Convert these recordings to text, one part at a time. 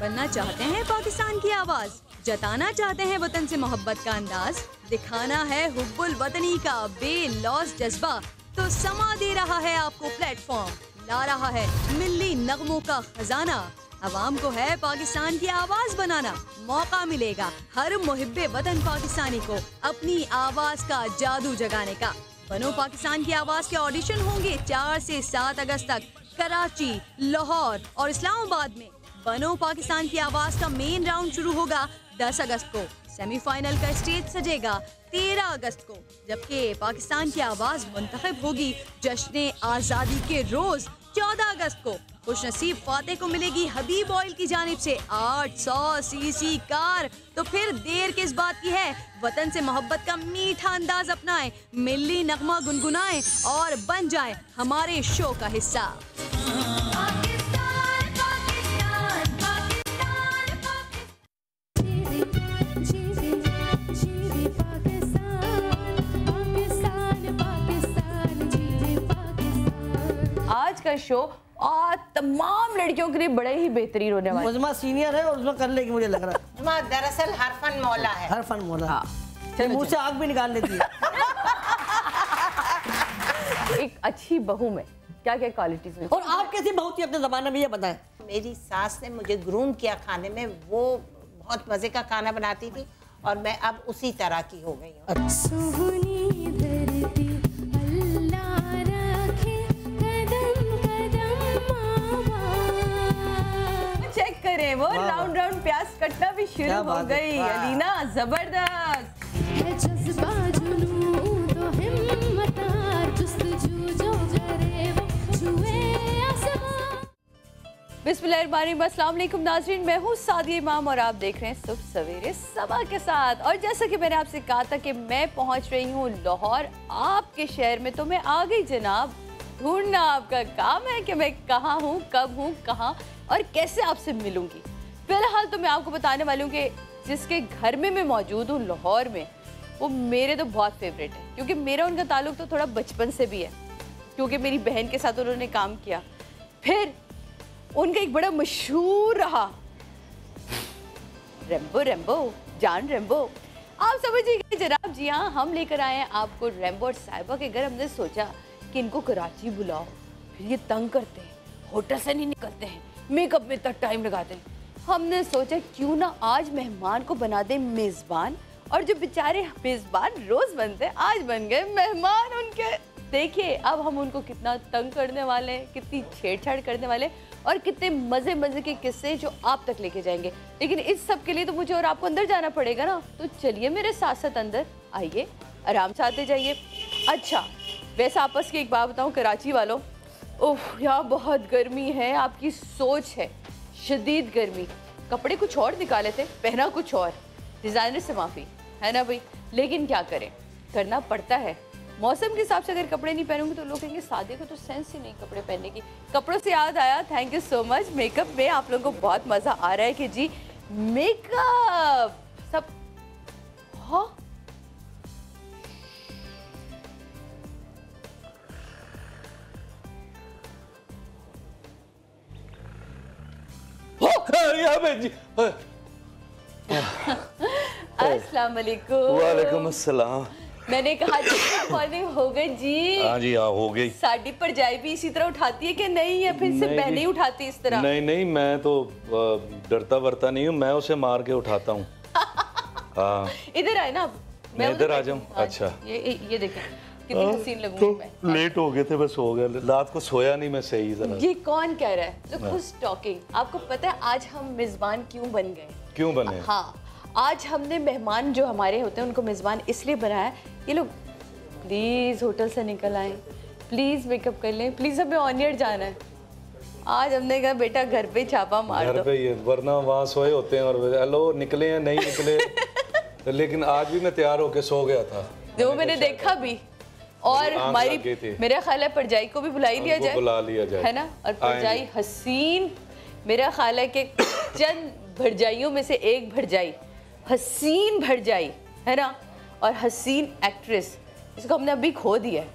बनना चाहते हैं पाकिस्तान की आवाज, जताना चाहते हैं वतन से मोहब्बत का अंदाज, दिखाना है हुब्बुल वतनी का बेलौस जज्बा, तो समा दे रहा है आपको प्लेटफॉर्म, ला रहा है मिल्ली नगमों का खजाना। अवाम को है पाकिस्तान की आवाज बनाना, मौका मिलेगा हर मुहिब्बे वतन पाकिस्तानी को अपनी आवाज का जादू जगाने का। बनो पाकिस्तान की आवाज के ऑडिशन होंगे 4 से 7 अगस्त तक कराची, लाहौर और इस्लामाबाद में। बनो पाकिस्तान की आवाज का मेन राउंड शुरू होगा 10 अगस्त को, सेमीफाइनल का स्टेज सजेगा 13 अगस्त को, जबकि पाकिस्तान की आवाज मुंतखब होगी जश्न आजादी के रोज 14 अगस्त को। खुशनसीब फातेह को मिलेगी हबीब ऑयल की जानिब से 800 सीसी कार। तो फिर देर किस बात की है, वतन से मोहब्बत का मीठा अंदाज अपनाएं, मिल्ली नगमा गुनगुनाएं और बन जाएं हमारे शो का हिस्सा। आज का शो तमाम लड़कियों के लिए बड़े ही बेहतरीन होने वाला है। उज़मा सीनियर है और उज़मा कर लेगी मुझे लग रहा है। उज़मा दरअसल हर फन मौला है। हर फन मौला। हाँ, मुंह से आग भी निकाल लेती है। एक अच्छी बहू में क्या क्या क्वालिटीज हैं? और आप कैसी बहू थी अपने ज़माने में, ये बताएं। मेरी सास ने मुझे ग्रूम किया खाने में, वो बहुत मजे का खाना बनाती थी और मैं अब उसी तरह की हो गई हूँ। चेक करें, वो राउंड राउंड प्याज कटना भी शुरू हो गई। अलीना जबरदस्त। बिस्मिल्लाहिर्रहमानिर्रहीम, अस्सलाम वालेकुम नाज़रीन, मैं हूँ सादिया इमाम और आप देख रहे हैं सुबह सवेरे सबा के साथ। और जैसा कि मैंने आपसे कहा था कि मैं पहुँच रही हूँ लाहौर, आपके शहर में, तो मैं आ गई जनाब। ढूंढना आपका काम है कि मैं कहाँ हूँ, कब हूँ, कहाँ और कैसे आपसे मिलूंगी। फिलहाल तो मैं आपको बताने वाली हूँ कि जिसके घर में मैं मौजूद हूँ लाहौर में, वो मेरे तो बहुत फेवरेट है, क्योंकि मेरा उनका ताल्लुक तो थोड़ा बचपन से भी है, क्योंकि मेरी बहन के साथ उन्होंने काम किया। फिर उनका एक बड़ा मशहूर रहा रेम्बो, रेम्बो जान रेम्बो। आप समझिए जनाब, जी हाँ, हम लेकर आए हैं आपको रेम्बो और साहिबा के घर। हमने सोचा कि इनको कराची बुलाओ, फिर ये तंग करते हैं, होटल से नहीं निकलते हैं, मेकअप में तक टाइम लगाते हैं। हमने सोचा क्यों ना आज मेहमान को बना दें मेज़बान, और जो बेचारे मेज़बान रोज़ बनते हैं आज बन गए मेहमान उनके। देखिए अब हम उनको कितना तंग करने वाले हैं, कितनी छेड़छाड़ करने वाले हैं, और कितने मज़े मज़े के किस्से जो आप तक लेके जाएंगे। लेकिन इस सब के लिए तो मुझे और आपको अंदर जाना पड़ेगा ना, तो चलिए मेरे साथ साथ अंदर आइए, आराम से आते जाइए। अच्छा, वैसे आपस की एक बात बताऊँ कराची वालों, ओह यार बहुत गर्मी है, आपकी सोच है शदीद गर्मी। कपड़े कुछ और निकाले थे, पहना कुछ और, डिज़ाइनर से माफ़ी है ना भाई, लेकिन क्या करें, करना पड़ता है। मौसम के हिसाब से अगर कपड़े नहीं पहनूंगी तो लोग कहेंगे सादे को तो सेंस ही नहीं कपड़े पहनने की। कपड़ों से याद आया, thank you so much, makeup में आप लोगों को बहुत मज़ा आ रहा है कि जी मेकअप सब। हाँ अस्सलाम वालेकुम। वालेकुम अस्सलाम। मैंने कहा मॉर्निंग हो गई जी। हाँ जी, हाँ हो गई। साड़ी पर जाए भी इसी तरह उठाती है कि नहीं, या फिर सिर्फ बहनें उठाती इस तरह? नहीं नहीं, मैं तो डरता वरता नहीं हूँ, मैं उसे मार के उठाता हूँ। हाँ इधर आए ना, मैं इधर आ जाऊँ। अच्छा ये देखें कितनी हसीन लगूंगी मैं। लेट हो गए थे, बस हो गया, रात को सोया नहीं मैं सही जरा। ये कौन कह रहा है? Look who's talking। आपको पता है आज हम मेजबान क्यों बन गए? क्यों बने? हाँ, आज हमने मेहमान जो हमारे होते हैं उनको मेजबान इसलिए बनाया है, ये लोग प्लीज होटल से निकल आए, प्लीज मेकअप कर लें, प्लीज हमें ऑन एयर जाना है। आज हमने कहा बेटा घर पे छापा मार दो। घर पे ही, वरना वहाँ सोए होते हैं और हेलो निकले हैं नहीं निकले। लेकिन आज भी मैं तैयार होके सो गया था, जो मैंने देखा भी। और हमारी मेरा ख्याल है परजाई को भी बुला ही लिया जाए, बुला लिया जाए, है ना। और परजाई हसीन, मेरा ख्याल है कि चंद भरजाइयों में से एक भरजाई, हसीन भरजाई है ना, और हसीन एक्ट्रेस, इसको हमने अभी खो दिया है।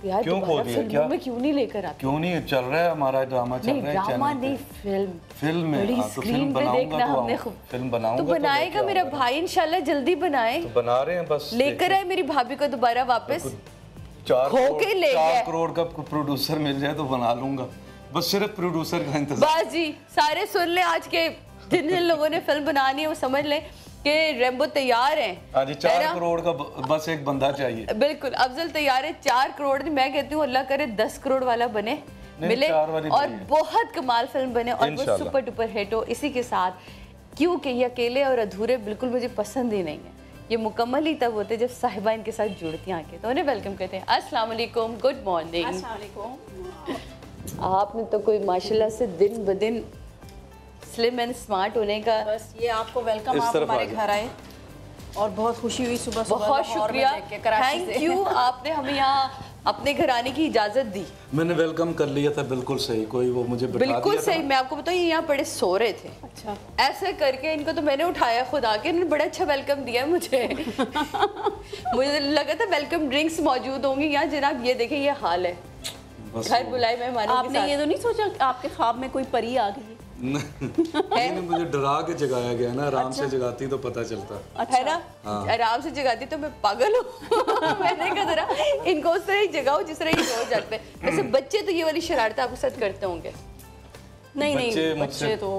यार क्यों खो दोबारा दिया? फिल्मों क्या? में क्यों नहीं लेकर आते? क्यों नहीं चल रहा है हमारा ड्रामा, चल नहीं रहा है ड्रामा चैनल पे। नहीं, फिल्म में बड़ी हाँ, तो स्क्रीन फिल्म पे बनाऊंगा देखना तो हमने आऊं। फिल्म बनाऊंगा तो बनाएगा मेरा भाई इंशाल्लाह, जल्दी बनाए। तो बना रहे हैं बस, लेकर आए मेरी भाभी को दोबारा वापस। 4 होके ले गया। 4 करोड़ का प्रोड्यूसर मिल जाए तो बना लूंगा, बस सिर्फ प्रोड्यूसर का इंतजार। बस जी, सारे सुन ले, आज के जिन जिन लोगों ने फिल्म बनानी है वो समझ ले कि रेम्बो तैयार हैं। हाँ जी, 4 करोड़ का बस एक बंदा चाहिए। बिल्कुल, अफजल तैयार है। 4 करोड़ नहीं, मैं कहती हूँ अल्लाह करे 10 करोड़ वाला बने, मिले 4 वाली और चाहिए। बहुत कमाल फिल्म बने और वो इंशाल्लाह। सुपर डुपर हिट हो। इसी के साथ, क्योंकि ये अकेले और अधूरे बिल्कुल मुझे पसंद ही नहीं है, ये मुकम्मल ही तब होते जब साहिबा इनके साथ जुड़ती हैं आके। तो उन्हें वेलकम कहते हैं। अस्सलाम वालेकुम, गुड मॉर्निंग। आपने तो कोई माशाल्लाह से दिन ब दिन स्लिम एंड स्मार्ट होने का। बस ये आपको वेलकम, इस आप तरफ हमारे आ जाओ। घर आए और बहुत खुशी हुई सुबह सुबह बहुत लाहौर में शुक्रिया, देख के, कराची थैंक से। यू, आपने हमें यहाँ अपने घर आने की इजाजत दी। मैंने वेलकम कर लिया था, बिल्कुल सही, कोई वो मुझे बिठा बिल्कुल दिया था। सही। मैं आपको बताऊँ, ये यहाँ बड़े सो रहे थे, अच्छा, ऐसे करके इनको तो मैंने उठाया खुद आके, इन्होंने बड़ा अच्छा वेलकम दिया मुझे। मुझे लगा था वेलकम ड्रिंक्स मौजूद होंगी यहाँ, जनाब ये देखें ये हाल है, बस घर बुलाए मेहमानों के आपने ये साथ। तो नहीं सोचा कि आपके ख्वाब में कोई परी आ गई? नहीं, मुझे डरा के जगाया गया ना, आराम से जगाती तो पता चलता। है ना, आराम से जगाती तो मैं पागल हूँ। मैंने कहा जरा इनको उस तरह ही जगाओ जिस तरह ही रोज जागते हैं। वैसे बच्चे तो ये वाली शरारत आपके साथ करते होंगे। नहीं बच्चे नहीं, मुझसे बच्चे तो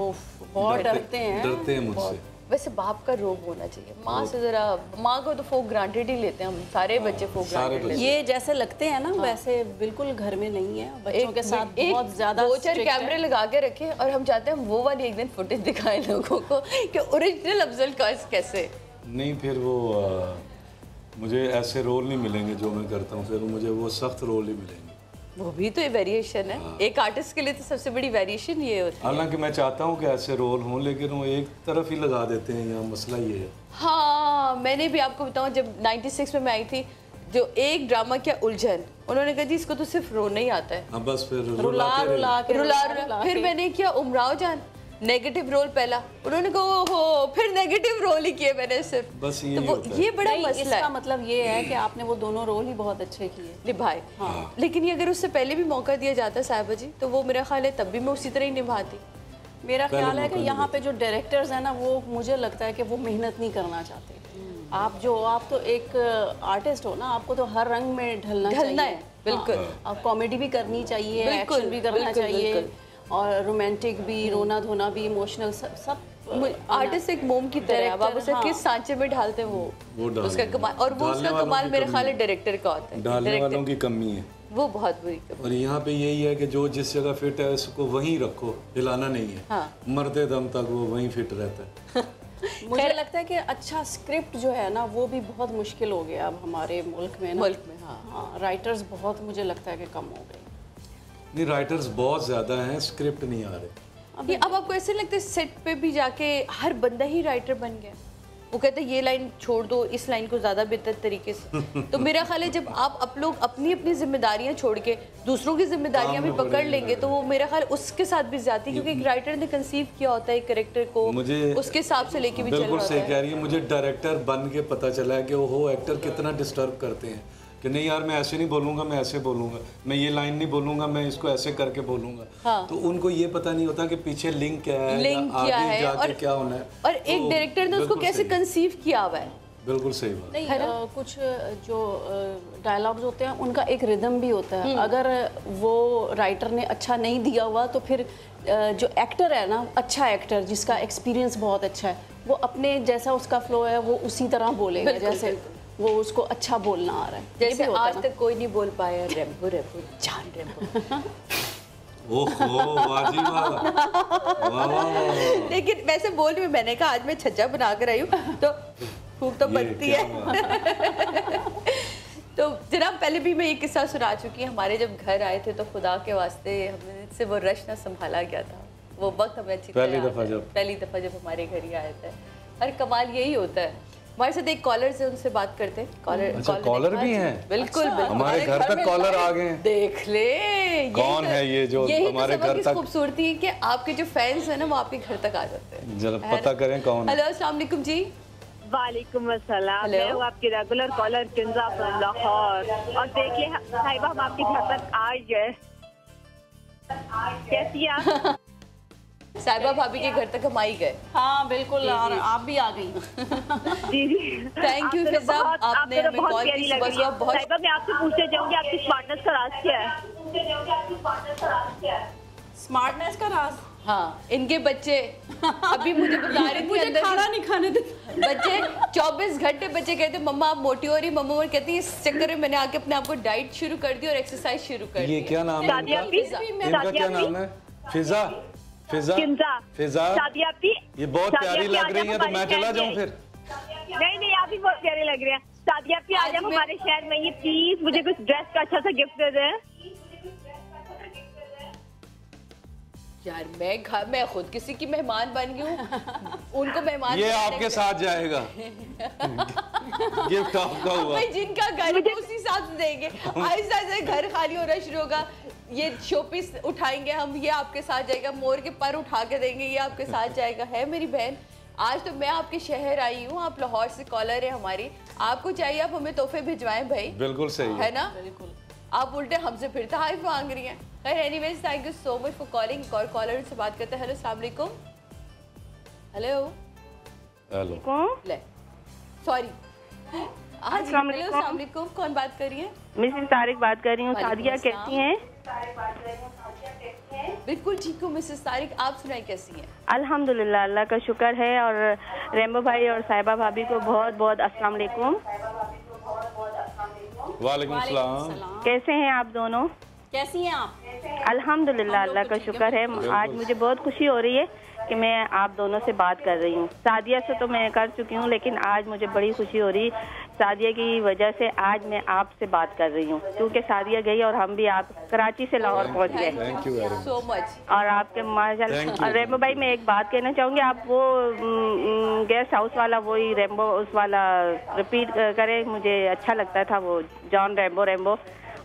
बहुत डरते हैं। डरते हैं मुझसे। वैसे बाप का रोब होना चाहिए, माँ से जरा, माँ को तो फॉर ग्रांटेड ही लेते हैं हम, सारे बच्चे फॉर सारे ग्रांटेड बच्चे। लेते हैं। ये जैसे लगते हैं ना, वैसे बिल्कुल घर में नहीं है। बच्चों के साथ बहुत ज्यादा दो चार strict है। कैमरे लगा के रखे और हम चाहते हैं वो वाली एक दिन फुटेज दिखाएं लोगों को कि ओरिजिनल अफजल काश कैसे। नहीं, फिर वो मुझे ऐसे रोल नहीं मिलेंगे जो मैं करता हूँ, फिर मुझे वो सख्त रोल ही मिलेंगे। वो भी तो वेरिएशन है, एक आर्टिस्ट के लिए तो सबसे बड़ी वेरिएशन ये होती है। हालांकि मैं चाहता हूँ कि ऐसे रोल हों, लेकिन वो एक तरफ ही लगा देते हैं, यहाँ मसला ये है। हाँ, मैंने भी आपको बताऊं, जब 96 में मैं आई थी, जो एक ड्रामा क्या उलझन, उन्होंने कहा जी इसको तो सिर्फ रोना ही आता है, हाँ बस फिर रुला रुलाते रहे। रुला के रुला। फिर मैंने किया उमराव जान, नेगेटिव रोल पहला, उन्होंने कहा ओहो, फिर नेगेटिव रोल ही किए मैंने सिर्फ। बस तो यही वो होता है। ये बड़ा नहीं, मसला इसका है, मतलब ये है कि आपने वो दोनों रोल ही बहुत अच्छे किए। निभाए। लेकिन ये अगर उससे पहले भी मौका दिया जाता साहिबा जी, तो वो मेरा ख्याल है तब भी मैं उसी तरह ही निभाती। मेरा पहले ख्याल है कि मौका यहाँ पे जो डायरेक्टर्स हैं ना, वो मुझे लगता है कि वो मेहनत नहीं करना चाहते। आप तो एक आर्टिस्ट हो ना, आपको तो हर रंग में ढलना ढलना चाहिए। है, बिल्कुल। हाँ, आप कॉमेडी भी करनी चाहिए, बिल्कुल, एक्शन भी करना बिल्कुल, चाहिए, बिल्कुल। और रोमांटिक भी, रोना धोना भी, इमोशनल सब आर्टिस्ट एक मोम की तरह है, अब आप उसे हाँ। किस सांचे में ढालते हैं वो वो डालने उसका कमाल, और वो डालने उसका वालों कमाल की मेरे कमी ख्याल है है। डायरेक्टर का होता है। डालने Director- वालों की कमी है। वो बहुत बुरी कमी। और यहाँ पे यही है कि जो जिस जगह फिट है उसको वहीं रखो, हिलाना नहीं है। हाँ। मरते दम तक वो वहीं फिट रहता है। मुझे लगता है कि अच्छा स्क्रिप्ट जो है ना, वो भी बहुत मुश्किल हो गया अब हमारे मुल्क में ना। मुल्क में, हाँ। हाँ, राइटर्स बहुत, मुझे लगता है कि कम हो गए। नहीं, राइटर्स बहुत ज्यादा हैं, स्क्रिप्ट नहीं आ रहे। ये अब आपको ऐसे लगता है सेट पे भी जाके हर बंदा ही राइटर बन गया, वो कहते हैं ये लाइन छोड़ दो, इस लाइन को ज़्यादा बेहतर तरीके से। तो मेरा ख्याल है जब आप लोग अपनी अपनी जिम्मेदारियां छोड़ के दूसरों की जिम्मेदारियां भी पकड़ लेंगे, तो वो मेरा ख्याल उसके साथ भी जाती, क्योंकि एक राइटर ने कंसीव किया होता है एक कैरेक्टर को, मुझे उसके हिसाब से लेके भी चलना बिल्कुल होता सही है। कह रही है। मुझे डायरेक्टर बन के पता चला है कि वो एक्टर कितना डिस्टर्ब करते हैं कि नहीं यार, मैं ऐसे नहीं बोलूंगा, मैं ऐसे बोलूंगा, मैं ये लाइन नहीं बोलूंगा, मैं इसको ऐसे करके बोलूंगा। हाँ। तो उनको ये पता नहीं होता कि पीछे लिंक क्या है, लिंक या क्या आगे है, जाके और क्या होना है। और एक तो डायरेक्टर ने उसको बिल्कुल कैसे सही। कंसीव किया हुआ है। बिल्कुल सही बात। नहीं, कुछ जो डायलॉग्स होते हैं उनका एक रिदम भी होता है। अगर वो राइटर ने अच्छा नहीं दिया हुआ, तो फिर जो एक्टर है ना, अच्छा एक्टर जिसका एक्सपीरियंस बहुत अच्छा है, वो अपने जैसा उसका फ्लो है वो उसी तरह बोलेगा, बिल्कुल, जैसे वो उसको अच्छा बोलना आ रहा है। ये जैसे भी होता है आज ना। तक कोई नहीं बोल पाया रेम्बो रेम्बो जान रेम्बो। ओहो, वाह जी वाह, वाह वाह वाह। लेकिन वैसे बोल में मैंने कहा आज मैं छज्जा बना कर आई हूँ, तो भूख तो ये बनती क्या है। बात। तो जनाब पहले भी मैं ये किस्सा सुना चुकी हूँ, हमारे जब घर आए थे तो खुदा के वास्ते हमें से वो रश ना संभाला गया था, वो वक्त हमें अच्छी पहली तरह दफा याद है। जब। पहली दफा जब हमारे घर ही आए थे। और कमाल यही होता है, हमारे साथ एक कॉलर से उनसे बात करते हैं। अच्छा, कॉलर भी हैं? बिल्कुल बिल्कुल। हमारे घर तक कॉलर आ गए हैं। देख ले, यही कौन तो- है ये जो यही हमारे तो सबक घर की तक- खूबसूरती है कि आपके जो फैंस है ना, वो आपके घर तक आ जाते हैं। जरा पता करें कौन है। हेलो, अस्सलाम वालेकुम जी। वालेकुम अस्सलाम। Hello. मैं हूँ आपकी regular caller Kinza from Lahore. और देखिए साहिबा, हम आपके घर तक आ गए। कैसी हैं आप? साहिबा भाभी के घर तक हम आई गए। हाँ बिल्कुल, और आप भी आ गई। जी जी, Thank you, फिजा, आपने हमें बहुत कॉल प्यारी की लग सुबह रही है। सुबह। बहुत साहिबा, मैं आपसे पूछना चाहूंगी आपकी स्मार्टनेस का राज क्या है? स्मार्टनेस का राज? हाँ, इनके बच्चे अभी मुझे बता रही थी मुझे अंदर खाना से- नहीं खाने दे। बच्चे 24 घंटे बच्चे कहते मम्मा आप मोटी हो रही, मम्मा और कहती है इस चक्कर में मैंने आके अपने आप को डाइट शुरू कर दी और एक्सरसाइज शुरू कर ये दी। क्या नाम है सादिया इनका? पी, इनका क्या नाम है? फिजा, फिजा, किंजा, फिजा। सादिया पी। ये बहुत सादिया प्यारी पी, लग आज रही है, आप तो मैं हमारे चला शहर जाऊं में फिर? नहीं, आप भी बहुत प्यारे लग रहे हैं। सादिया पी, आज आज आप मैं- हमारे शहर में ये प्लीज मुझे कुछ ड्रेस का अच्छा सा गिफ्ट दे दें। यार मैं खुद किसी की मेहमान बन गई हूँ, उनको मेहमान ये बनाने आपके के- साथ जाएगा। गिफ्ट आपका हुआ। भाई जिनका घर है उसी हिसाब से देंगे। आहिस्ता आहिस्ता घर खाली होना शुरू होगा। ये शोपीस उठाएंगे हम, ये आपके साथ जाएगा। मोर के पर उठा के देंगे, ये आपके साथ जाएगा। है मेरी बहन, आज तो मैं आपके शहर आई हूँ, आप लाहौर से कॉलर है हमारी। आपको चाहिए आप हमें तोहफे भिजवाएं भाई, बिल्कुल सही है ना? बिल्कुल। आप उल्टे हमसे फिर तारीफ मांग रही हैं। Anyways, thank you so much for calling. और कॉलर से बात करते हैं। हेलो, अस्सलाम वालेकुम। Hello, hello. ले सॉरी। हाँ जी, अस्सलाम हेलो, अस्सलाम वालेकुम। कौन बात कर रही है? मिसेस तारिक बात कर रही हूँ। वालेकुम सादिया अस्सलाम। कैसी हैं? बिल्कुल ठीक हूँ मिसेस तारिक, आप सुनाई कैसी हैं? अल्हम्दुलिल्लाह, अल्लाह का शुक्र है। और रेम्बो भाई और साहिबा भाभी को बहुत बहुत अस्सलाम वालेकुम। वालेकुम सलाम। कैसे हैं आप दोनों? कैसी हैं आप? अल्हम्दुलिल्लाह, अल्लाह का शुक्र है। आज मुझे बहुत खुशी हो रही है कि मैं आप दोनों से बात कर रही हूँ। सादिया से तो मैं कर चुकी हूँ, लेकिन आज मुझे बड़ी खुशी हो रही। सादिया की वजह से आज मैं आपसे बात कर रही हूँ, क्योंकि सादिया गई और हम भी आप कराची से लाहौर पहुँच गए। Thank you very much. So much. और आपके Thank माशाल्लाह। you. रेम्बो भाई, मैं एक बात कहना चाहूँगी, आप वो गेस्ट हाउस वाला वही रेम्बो उस वाला रिपीट करें। मुझे अच्छा लगता था वो जॉन रेम्बो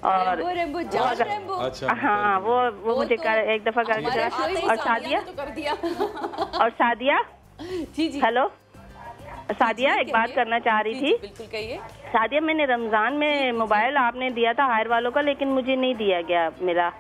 और रेम्बो जॉर्ज रेम्बो। अच्छा। हाँ, वो मुझे तो एक दफा करके हमारे करा। शो ही और सादिया, तो कर दिया। और सादिया, जी जी, हेलो सादिया, एक बात करना चाह रही थी। बिल्कुल कहिए। सादिया, मैंने रमजान में मोबाइल आपने दिया था हायर वालों का, लेकिन मुझे नहीं दिया गया मिला।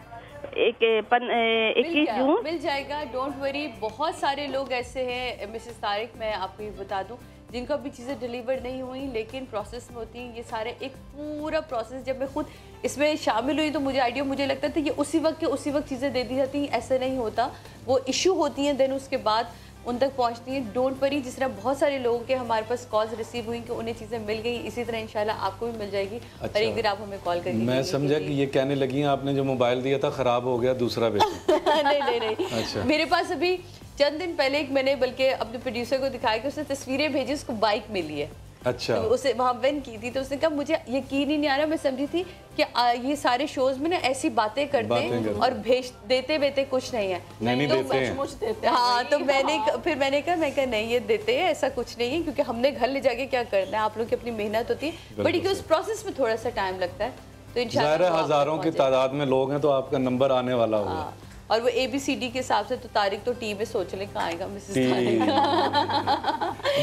21 जून। मिल जाएगा, डोंट वरी। बहुत सारे लोग ऐसे हैं मिसेस तारिक, मैं आपको ये बता दूं, जिनको अभी चीज़ें डिलीवर नहीं हुई लेकिन प्रोसेस में होती हैं। ये सारे एक पूरा प्रोसेस, जब मैं खुद इसमें शामिल हुई तो मुझे लगता था ये उसी वक्त चीज़ें दे दी जाती हैं। ऐसा नहीं होता, वो इशू होती हैं, देन उसके बाद उन तक पहुंचती हैं। डोंट वरी, जिस तरह बहुत सारे लोगों के हमारे पास कॉल्स रिसीव हुई कि उन्हें चीज़ें मिल गई, इसी तरह इंशाल्लाह आपको भी मिल जाएगी। अच्छा। और एक दिन आप हमें कॉल करिए। मैं समझा कि ये कहने लगी हैं आपने जो मोबाइल दिया था खराब हो गया, दूसरा बेचो। नहीं। अच्छा। मेरे पास अभी चंद दिन पहले एक मैंने बल्कि अपने प्रोड्यूसर को दिखाया कि उसने तस्वीरें भेजी, उसको बाइक मिली है। अच्छा। तो उसे वहाँ विन की थी, तो उसने कहा मुझे यकीन ही नहीं आ रहा। मैं समझी थी कि ये सारे शोज में ना ऐसी बातें करते हैं और भेज देते कुछ नहीं है। नहीं तो देते हैं। सचमुच देते हैं। हाँ, तो मैंने कहा नहीं, ये देते हैं, ऐसा कुछ नहीं है, क्योंकि हमने घर ले जाके क्या करना है। आप लोग की अपनी मेहनत होती है, बट उस प्रोसेस में थोड़ा सा टाइम लगता है। तो इंशाल्लाह ज़ाहिर है वो आप तक हजारों की पहुंचे। तादाद में लोग हैं, तो आपका नंबर आने वाला होगा। हाँ, और वो ABCD के हिसाब से तो तारिक तो टी में सोच ले कहाँ आएगा मिसेस टी। तारिक।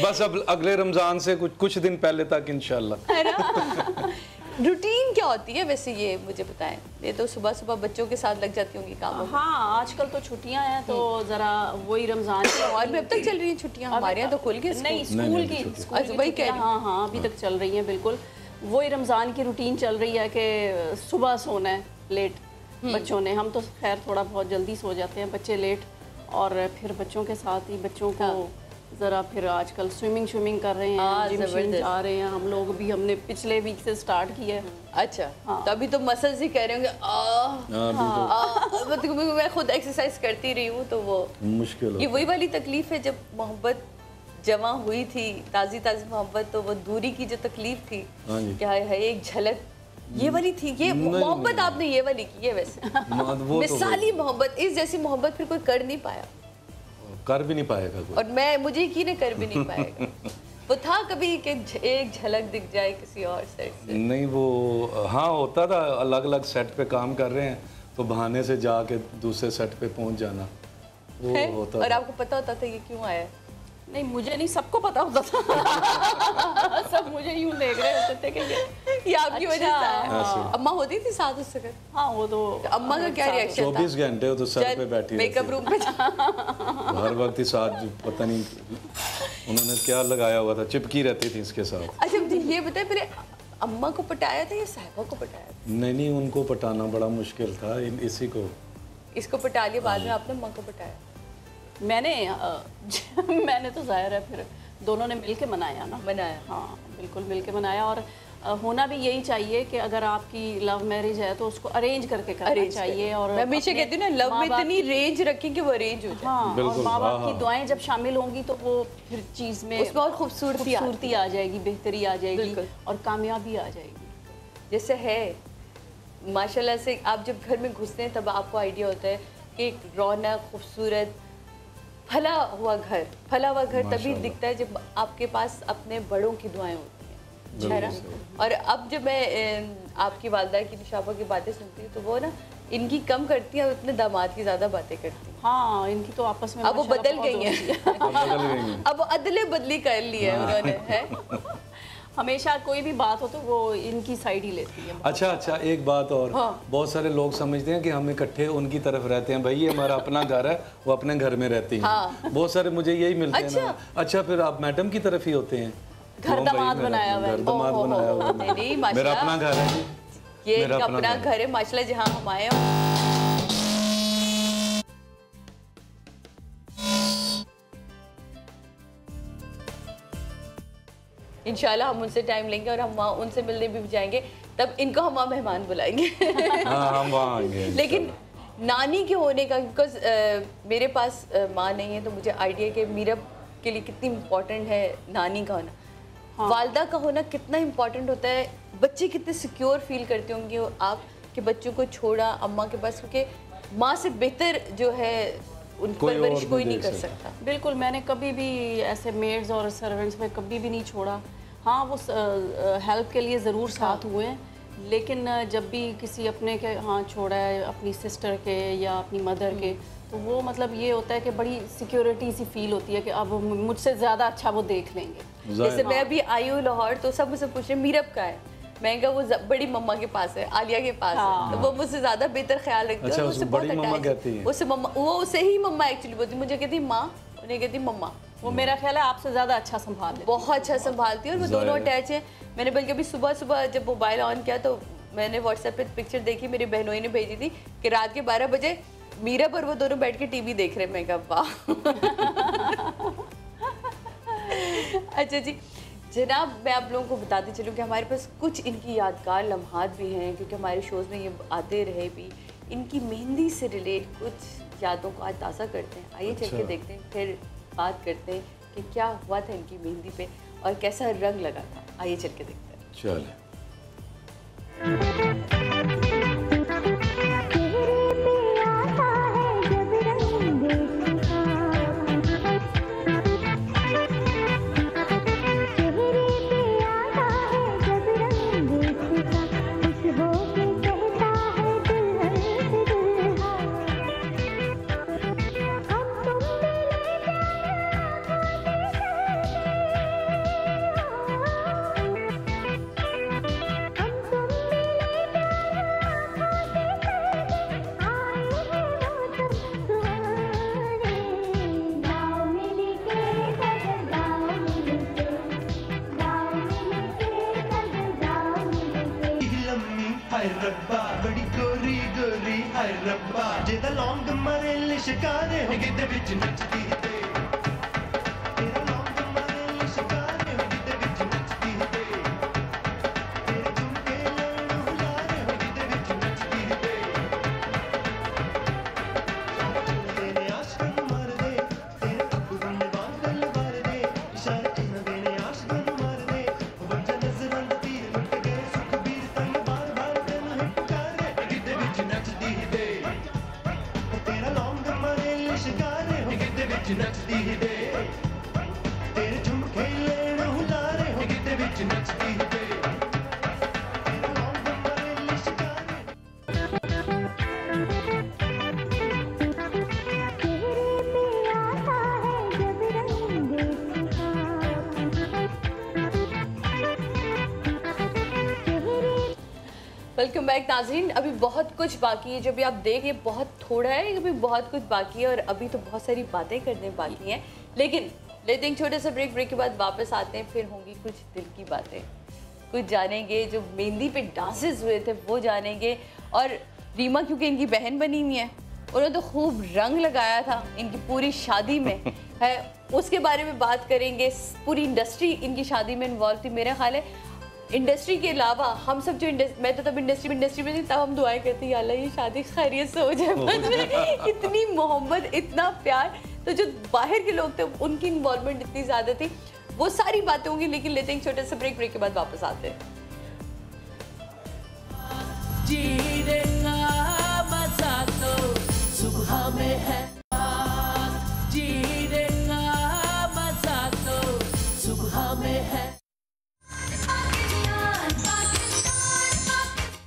बस अब अगले रमजान से कुछ दिन पहले तक इंशाल्लाह। है ना? रूटीन क्या होती है वैसे, ये मुझे बताएं। ये तो सुबह सुबह बच्चों के साथ लग जाती होंगी कामों में। हाँ, आजकल तो छुट्टियां हैं, तो जरा वही रमजान की। और भी अब तक चल रही हैं छुट्टियां? हमारे यहाँ तो खुल गए नहीं, स्कूल। स्कूल नहीं, की छुट्टी। स्कूल अच्छा, की वही कह छुट्टियां, रही हाँ अभी तक चल रही हैं। बिल्कुल वही रमजान की रूटीन चल रही है कि सुबह सोना है लेट बच्चों ने। हम तो खैर थोड़ा बहुत जल्दी सो जाते हैं, बच्चे लेट। और फिर बच्चों के साथ ही बच्चों को ज़रा फिर आजकल स्विमिंग कर रहे हैं, जिम जा रहे हैं। हम लोग भी हमने पिछले वीक से स्टार्ट किया है। अच्छा, तो अभी तो मसल्स ही कह रहे होंगे। मतलब मैं खुद एक्सरसाइज करती रही हूँ, तो वो मुश्किल ये वही वाली तकलीफ है जब मोहब्बत जमा हुई थी, ताज़ी मोहब्बत, तो वो दूरी की जो तकलीफ थी, क्या है एक झलक ये वाली थी। ये मोहब्बत आपने ये वाली की है वैसे। मिसाली मोहब्बत, इस जैसी मोहब्बत फिर कोई कर नहीं पाया, कर भी नहीं पाएगा कोई। और मुझे यकीन है कर भी नहीं पाएगा। वो था कभी कि एक झलक दिख जाए किसी और सेट से? नहीं, वो हाँ होता था, अलग अलग सेट पे काम कर रहे हैं तो बहाने से जाके दूसरे सेट पे पहुंच जाना वो होता और था। आपको पता होता था ये क्यों आया? नहीं मुझे नहीं, सबको पता होता था। सब मुझे यूं देख रहे होते थे कि ये आपकी वजह से आया। हाँ। अम्मा होती थी साथ उस वक्त? हाँ वो तो अम्मा का क्या रिएक्शन था? 24 घंटे वो तो सर पे बैठी मेकअप रूम पे हर वक्त ही साथ, पता नहीं उन्होंने क्या लगाया हुआ था, चिपकी रहती थी इसके साथ। अच्छा मुझे ये बताए, पहले अम्मा को पटाया था या साहिबा को पटाया था? नहीं, उनको पटाना बड़ा मुश्किल था, इसी को। इसको पटा लिया, बाद में आपने अम्मा को पटाया? मैंने मैंने तो जाहिर है फिर दोनों ने मिलके मनाया ना। मनाया, हाँ बिल्कुल मिलके मनाया। और होना भी यही चाहिए कि अगर आपकी लव मैरिज है तो उसको अरेंज करके करना चाहिए। और मैं हमेशा कहती हूँ ना, लव में इतनी रेंज रखें कि वो अरेंज हो जाए। हाँ, और माँ बाप की दुआएं जब शामिल होंगी तो वो फिर चीज़ में उसमें और खूबसूरती आ जाएगी, बेहतरी आ जाएगी और कामयाबी आ जाएगी। जैसे है माशाल्लाह से, आप जब घर में घुसते हैं तब आपको आइडिया होता है कि एक रौनक, खूबसूरत, फला हुआ घर तभी दिखता है जब आपके पास अपने बड़ों की दुआएं होती हैं, है ना। और अब जब मैं आपकी वालदा की, निशाबा की बातें सुनती हूँ तो वो ना इनकी कम करती है और अपने दामाद की ज़्यादा बातें करती हैं। हाँ, इनकी तो आपस में अब वो बदल गई हैं। अब अदले बदली कर ली है उन्होंने, है। हमेशा कोई भी बात हो तो वो इनकी साइड ही लेती है। अच्छा, एक बात और, बहुत सारे लोग समझते हैं कि हम इकट्ठे उनकी तरफ रहते हैं, भाई ये हमारा अपना घर है, वो अपने घर में रहती हैं। बहुत सारे मुझे यही मिलते हैं ना। अच्छा, फिर आप मैडम की तरफ ही होते हैं? घर दामाद बनाया हुआ है। मेरा अपना घर है जी, ये अपना घर है माशाल्लाह, जहाँ हम आए हैं। इंशाल्लाह हम उनसे टाइम लेंगे और हम वहाँ उनसे मिलने भी जाएंगे, तब इनको हम वहाँ मेहमान बुलाएंगे। हाँ, हम वहाँ आएंगे। लेकिन नानी के होने का, बिकॉज मेरे पास माँ नहीं है, तो मुझे आइडिया कि मीरब के लिए कितनी इम्पोर्टेंट है नानी का होना। हाँ। वालदा का होना कितना इम्पोर्टेंट होता है। बच्चे कितने सिक्योर फील करते होंगे आप कि बच्चों को छोड़ा अम्मा के पास, क्योंकि माँ से बेहतर जो है उन परवरिश कोई नहीं कर सकता। बिल्कुल, मैंने कभी भी ऐसे मेड्स और सर्वेंट्स में कभी भी नहीं छोड़ा। हाँ, वो हेल्प के लिए ज़रूर साथ हुए हैं, लेकिन जब भी किसी अपने के हाँ छोड़ा है, अपनी सिस्टर के या अपनी मदर के, तो वो मतलब ये होता है कि बड़ी सिक्योरिटी सी फील होती है कि अब मुझसे ज़्यादा अच्छा वो देख लेंगे। जैसे मैं अभी आई हूँ लाहौर, तो सब मुझसे पूछ रहे मीरब का है, मैं कहा वो बड़ी मम्मा के पास है, आलिया के पास है, तो वो मुझसे ज्यादा बेहतर ख्याल रखती है। अच्छा, उससे बड़ी मम्मा कहती है? उससे मम्मा, वो उसे ही मम्मा एक्चुअली बोलती, मुझे कहती माँ, उन्हें कहती मम्मा। वो मेरा ख्याल है आपसे ज्यादा अच्छा संभाल, बहुत अच्छा संभालती है, और वो दोनों अटैच है। मैंने बल्कि अभी सुबह जब मोबाइल ऑन किया तो मैंने व्हाट्सएप पे पिक्चर देखी, मेरी बहनोई ने भेजी थी कि रात के 12 बजे मीरब और वो दोनों बैठ के टीवी देख रहे हैं। मैं कहा वाह। अच्छा जी जनाब, मैं आप लोगों को बताते चलूँ कि हमारे पास कुछ इनकी यादगार लम्हात भी हैं, क्योंकि हमारे शोज़ में ये आते रहे भी। इनकी मेहंदी से रिलेट कुछ यादों को आज ताज़ा करते हैं। आइए चल के देखते हैं, फिर बात करते हैं कि क्या हुआ था इनकी मेहंदी पे और कैसा रंग लगा था। आइए चल के देखते हैं। चलिए। बड़ी गोरी गोरी हाय रब्बा जेदा लौंग मरे लिशकारे हो गिद्दे विच नचदी ते तेरा लौंग मरे लिशकारे हो गिद्दे विच नचदी ते तेरे झुमके लड़ू हुलारे हो गिद्दे विच नचदी ते तेरे आशिक मर दे तेरे अखूं ने बांगल भर दे इशारे न देने आशिक मर दे वंजा नजरां दा तीर लुट गए सुखबीर तन बार बार तेनू हिट कर गिद्दे विच नचदी ते तेरा लौंग मरे लिशकारे हो गिद्दे विच नचदी ते तेरे झुमके लेण हुलारे हो गिद्दे विच नचदी ते तेरा लौंग मरे लिशकारे चेहरे पे आता है जब रंग वेलकम बैक नाज़रीन। अभी बहुत कुछ बाकी है, जो भी आप देख ये बहुत थोड़ा है, अभी बहुत कुछ बाकी है और अभी तो बहुत सारी बातें करने बाकी हैं। लेकिन लेते हैं छोटे सा ब्रेक के बाद वापस आते हैं, फिर होंगी कुछ दिल की बातें, कुछ जानेंगे जो मेहंदी पे डांसेस हुए थे वो जानेंगे। और रीमा क्योंकि इनकी बहन बनी हुई है, उन्होंने तो खूब रंग लगाया था इनकी पूरी शादी में है, उसके बारे में बात करेंगे। पूरी इंडस्ट्री इनकी शादी में इन्वॉल्व थी। मेरा ख्याल है इंडस्ट्री के अलावा हम सब जो मैं तो तब इंडस्ट्री में थी, तब हम दुआएं करते हैं अल्लाह ये शादी खैरियत से हो जाए। इतनी मोहब्बत, इतना प्यार, तो जो बाहर के लोग थे उनकी इन्वॉल्वमेंट इतनी ज़्यादा थी। वो सारी बातें होंगी, लेकिन लेते हैं छोटे से ब्रेक के बाद वापस आते हैं। मजा तो सुबह में है, मजा तो सुबह में है।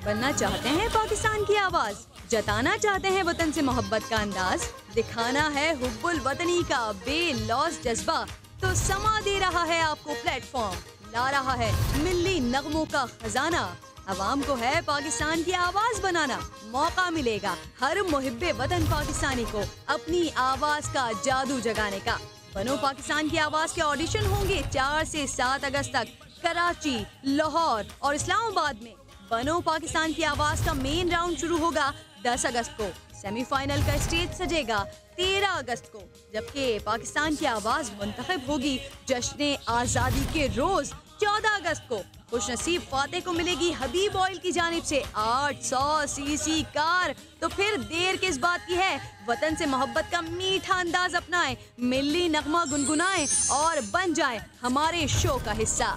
बनना चाहते हैं पाकिस्तान की आवाज, जताना चाहते हैं वतन से मोहब्बत का अंदाज, दिखाना है हुब्बुल वतनी का बेलौस जज्बा, तो समा दे रहा है आपको प्लेटफॉर्म, ला रहा है मिल्ली नगमों का खजाना। अवाम को है पाकिस्तान की आवाज बनाना, मौका मिलेगा हर मुहिब्बे वतन पाकिस्तानी को अपनी आवाज का जादू जगाने का। बनो पाकिस्तान की आवाज के ऑडिशन होंगे 4 से 7 अगस्त तक कराची, लाहौर और इस्लामाबाद में। बनो पाकिस्तान की आवाज का मेन राउंड शुरू होगा 10 अगस्त को, सेमीफाइनल का स्टेज सजेगा 13 अगस्त को, जबकि पाकिस्तान की आवाज मुंतखब होगी जश्न आज़ादी के रोज 14 अगस्त को। खुशनसीब फातेह को मिलेगी हबीब ऑयल की जानिब से 800 सीसी कार। तो फिर देर किस बात की है, वतन से मोहब्बत का मीठा अंदाज अपनाएं, मिल्ली नगमा गुनगुनाएं और बन जाएं हमारे शो का हिस्सा।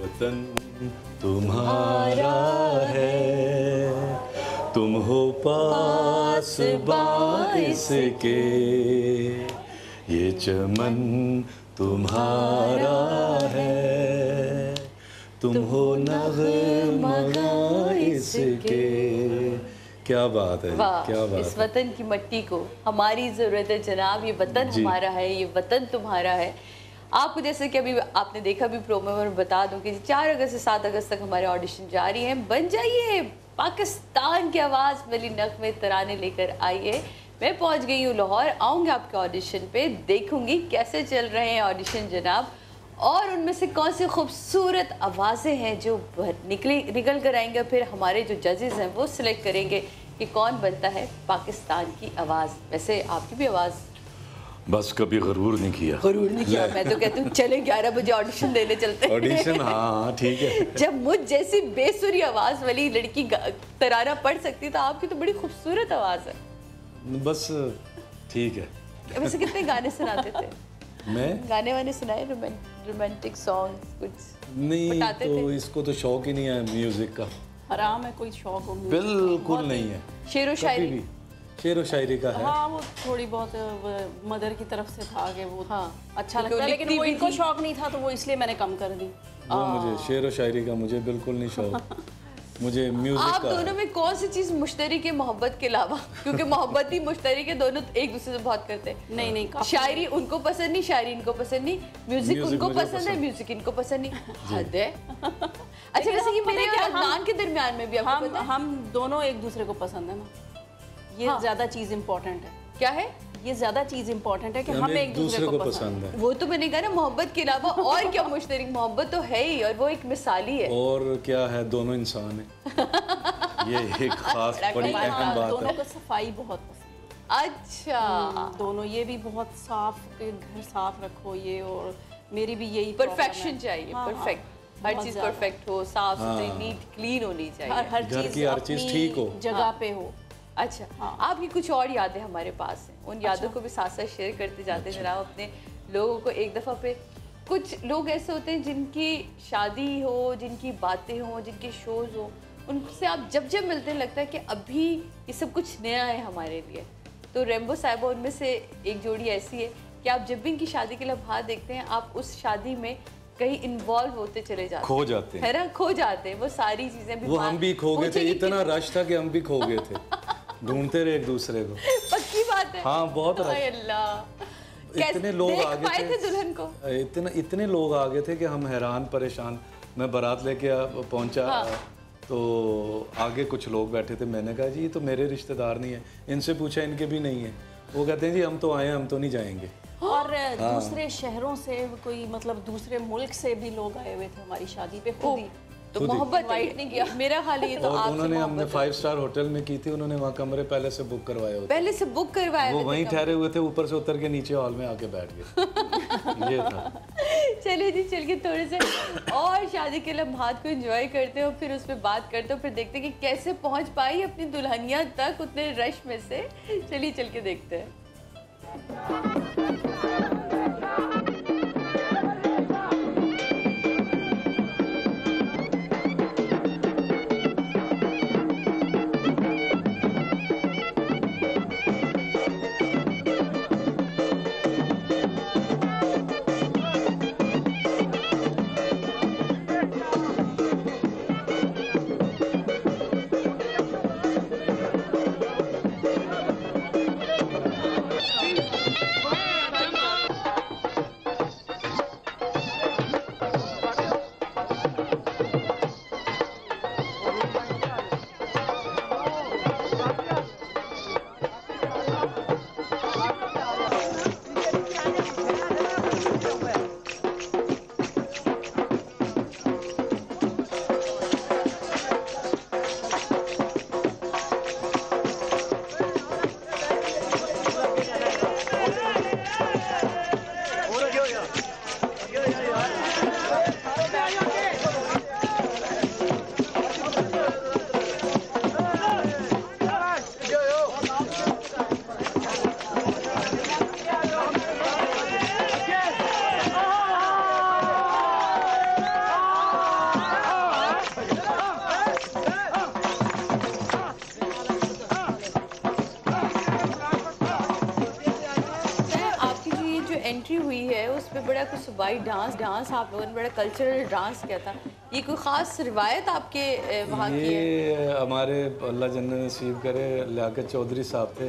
वतन तुम्हारा है, तुम हो पास बारिश के, ये चमन तुम्हारा है, तुम हो नग़मा इसके। क्या बात है, क्या बात। इस वतन की मिट्टी को हमारी ज़रूरत है जनाब, ये वतन हमारा है, ये वतन तुम्हारा है। आपको जैसे कि अभी आपने देखा भी प्रोमो में बता दूं कि 4 अगस्त से 7 अगस्त तक हमारे ऑडिशन जारी हैं। बन जाइए पाकिस्तान की आवाज़, मिली नगमे तराने लेकर आइए। मैं पहुंच गई हूँ लाहौर, आऊँगी आपके ऑडिशन पे, देखूंगी कैसे चल रहे हैं ऑडिशन जनाब, और उनमें से कौन सी खूबसूरत आवाज़ें हैं जो निकल कर आएंगे। फिर हमारे जो जजेस हैं वो सिलेक्ट करेंगे कि कौन बनता है पाकिस्तान की आवाज़। वैसे आपकी भी आवाज़ बस कभी गरूर नहीं किया। गरूर नहीं किया, मैं तो कहती हूँ चले 11 बजे ऑडिशन देने चलते हैं। ऑडिशन, हाँ ठीक है। जब मुझ जैसी बेसुरी आवाज वाली लड़की तराना पढ़ सकती, तो आपकी तो बड़ी खूबसूरत आवाज है। बस ठीक है। वैसे कितने गाने सुनाते थे? मैं गाने वाने सुनाए, रोमांटिक सॉन्ग कुछ नहीं, तो इसको तो शौक ही नहीं है म्यूजिक का। हराम है कोई शौक हो? बिल्कुल नहीं है। शेरो शायरी, शेर व शायरी का है। हाँ, वो थोड़ी बहुत मदर की तरफ से था कि वो हाँ अच्छा लगता है, लेकिन वो इनको शौक नहीं था, तो वो इसलिए मैंने कम कर दी। वो मुझे शेर व शायरी का मुझे बिल्कुल नहीं शौक। मुझे म्यूजिक आप का। दोनों में कौन सी चीज मुश्तरक है मोहब्बत के अलावा? क्योंकि मोहब्बत ही मुश्तरक है, दोनों एक दूसरे से बहुत करते हैं। नहीं, शायरी उनको पसंद नहीं, शायरी इनको पसंद नहीं, म्यूजिक उनको पसंद है, म्यूजिक इनको पसंद नहीं। हद है। अच्छा, वैसे ये मेरे और अदनान के दरमियान में भी आपको पता है, हम दोनों एक दूसरे को पसंद है ना, ये ज्यादा चीज इम्पोर्टेंट है। क्या है? ये ज्यादा चीज इम्पोर्टेंट है कि हम एक दूसरे को पसंद है। वो तो मैंने कहा ना, मोहब्बत के अलावा और क्या मुश्तरक, मोहब्बत तो है ही, और वो एक मिसाली है। और क्या है, दोनों इंसान है। ये एक खास बड़ी अहम बात दोनों है। को सफाई बहुत पसंद। अच्छा, दोनों, ये भी बहुत साफ, घर साफ रखो ये, और मेरी भी यही परफेक्शन चाहिए, परफेक्ट, हर चीज परफेक्ट हो, साफ सुथरी, नीट क्लीन होनी चाहिए, हर घर की हर चीज ठीक हो, जगह पे हो। अच्छा, आपकी कुछ और यादें हमारे पास हैं, उन यादों को भी साथ साथ शेयर करते जाते हैं जनाब अपने लोगों को। एक दफ़ा पे कुछ लोग ऐसे होते हैं जिनकी शादी हो, जिनकी बातें हो, जिनके शोज़ हो, उनसे आप जब जब मिलते हैं लगता है कि अभी ये सब कुछ नया है हमारे लिए। तो रेम्बो साहिबा उनमें से एक जोड़ी ऐसी है कि आप जब भी इनकी शादी के लम्हात देखते हैं, आप उस शादी में कहीं इन्वॉल्व होते चले जाते हैं, खो जाते हैं, है ना, खो जाते हैं वो सारी चीज़ें। वो हम भी खो गए थे, इतना रश था कि हम भी खो गए थे, ढूंढते रहे एक दूसरे को। पक्की बात है। हाँ, बहुत रश। अल्लाह, इतने लोग आगे थे दुल्हन को, इतने लोग आगे थे कि हम हैरान परेशान। मैं बारात लेके पहुंचा, तो आगे कुछ लोग बैठे थे। मैंने कहा जी ये तो मेरे रिश्तेदार नहीं है, इनसे पूछा इनके भी नहीं है। वो कहते हैं जी हम तो आए हैं, हम तो नहीं जाएंगे। और दूसरे शहरों से कोई मतलब दूसरे मुल्क से भी लोग आए हुए थे हमारी शादी पे खुद ही, तो मोहब्बत वाइट नहीं किया मेरा हाल ये तो और उन्होंने हमने 5 स्टार होटल में की थी, उन्होंने वहाँ कमरे पहले से बुक करवाए होते, पहले से बुक करवाए वो वहीं ठहरे हुए थे, ऊपर से उतर के नीचे हॉल में आके बैठ गए। ये था। चलिए जी, चल के थोड़े से और शादी के लम्हात को एंजॉय करते हो, फिर उस पर बात करते हो, फिर देखते हैं कि कैसे पहुंच पाई अपनी दुल्हनिया तक उतने रश में से। चलिए चल के देखते हैं। एंट्री हुई है उसमें बड़ा कुछ सूबाई डांस आप लोगों ने बड़ा कल्चरल डांस किया था। ये कोई ख़ास रिवायत आपके वहाँ की है? ये हमारे अल्लाह जन्नत नसीब करे लियाकत चौधरी साहब थे,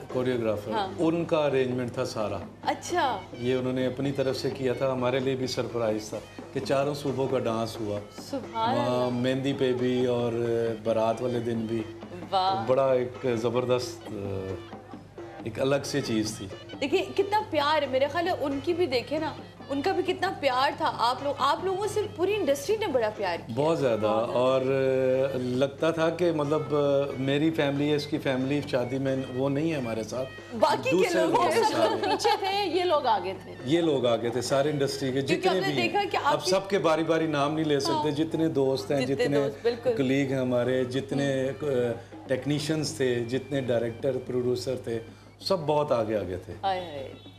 कोरियोग्राफर, हाँ। उनका अरेंजमेंट था सारा। अच्छा, ये उन्होंने अपनी तरफ से किया था, हमारे लिए भी सरप्राइज था कि चारों सूबों का डांस हुआ वहाँ, मेहंदी पे भी और बारात वाले दिन भी। बड़ा एक ज़बरदस्त एक अलग सी चीज़ थी। देखिए कितना प्यार है, मेरे ख्याल है उनकी भी देखे ना, उनका भी कितना प्यार था। आप लोगों से पूरी इंडस्ट्री ने बड़ा प्यार किया, बहुत ज़्यादा। और लगता था कि मतलब मेरी फैमिली है, इसकी फैमिली शादी में वो नहीं है हमारे साथ, बाकी के लोग पीछे थे, ये लोग आगे थे, ये लोग आगे थे, सारे इंडस्ट्री के जितने भी हैं। अब सबके बारी बारी नाम नहीं ले सकते, जितने दोस्त हैं, जितने कलीग हैं हमारे, जितने टेक्नीशियंस थे, जितने डायरेक्टर प्रोड्यूसर थे, सब बहुत आगे आगे थे।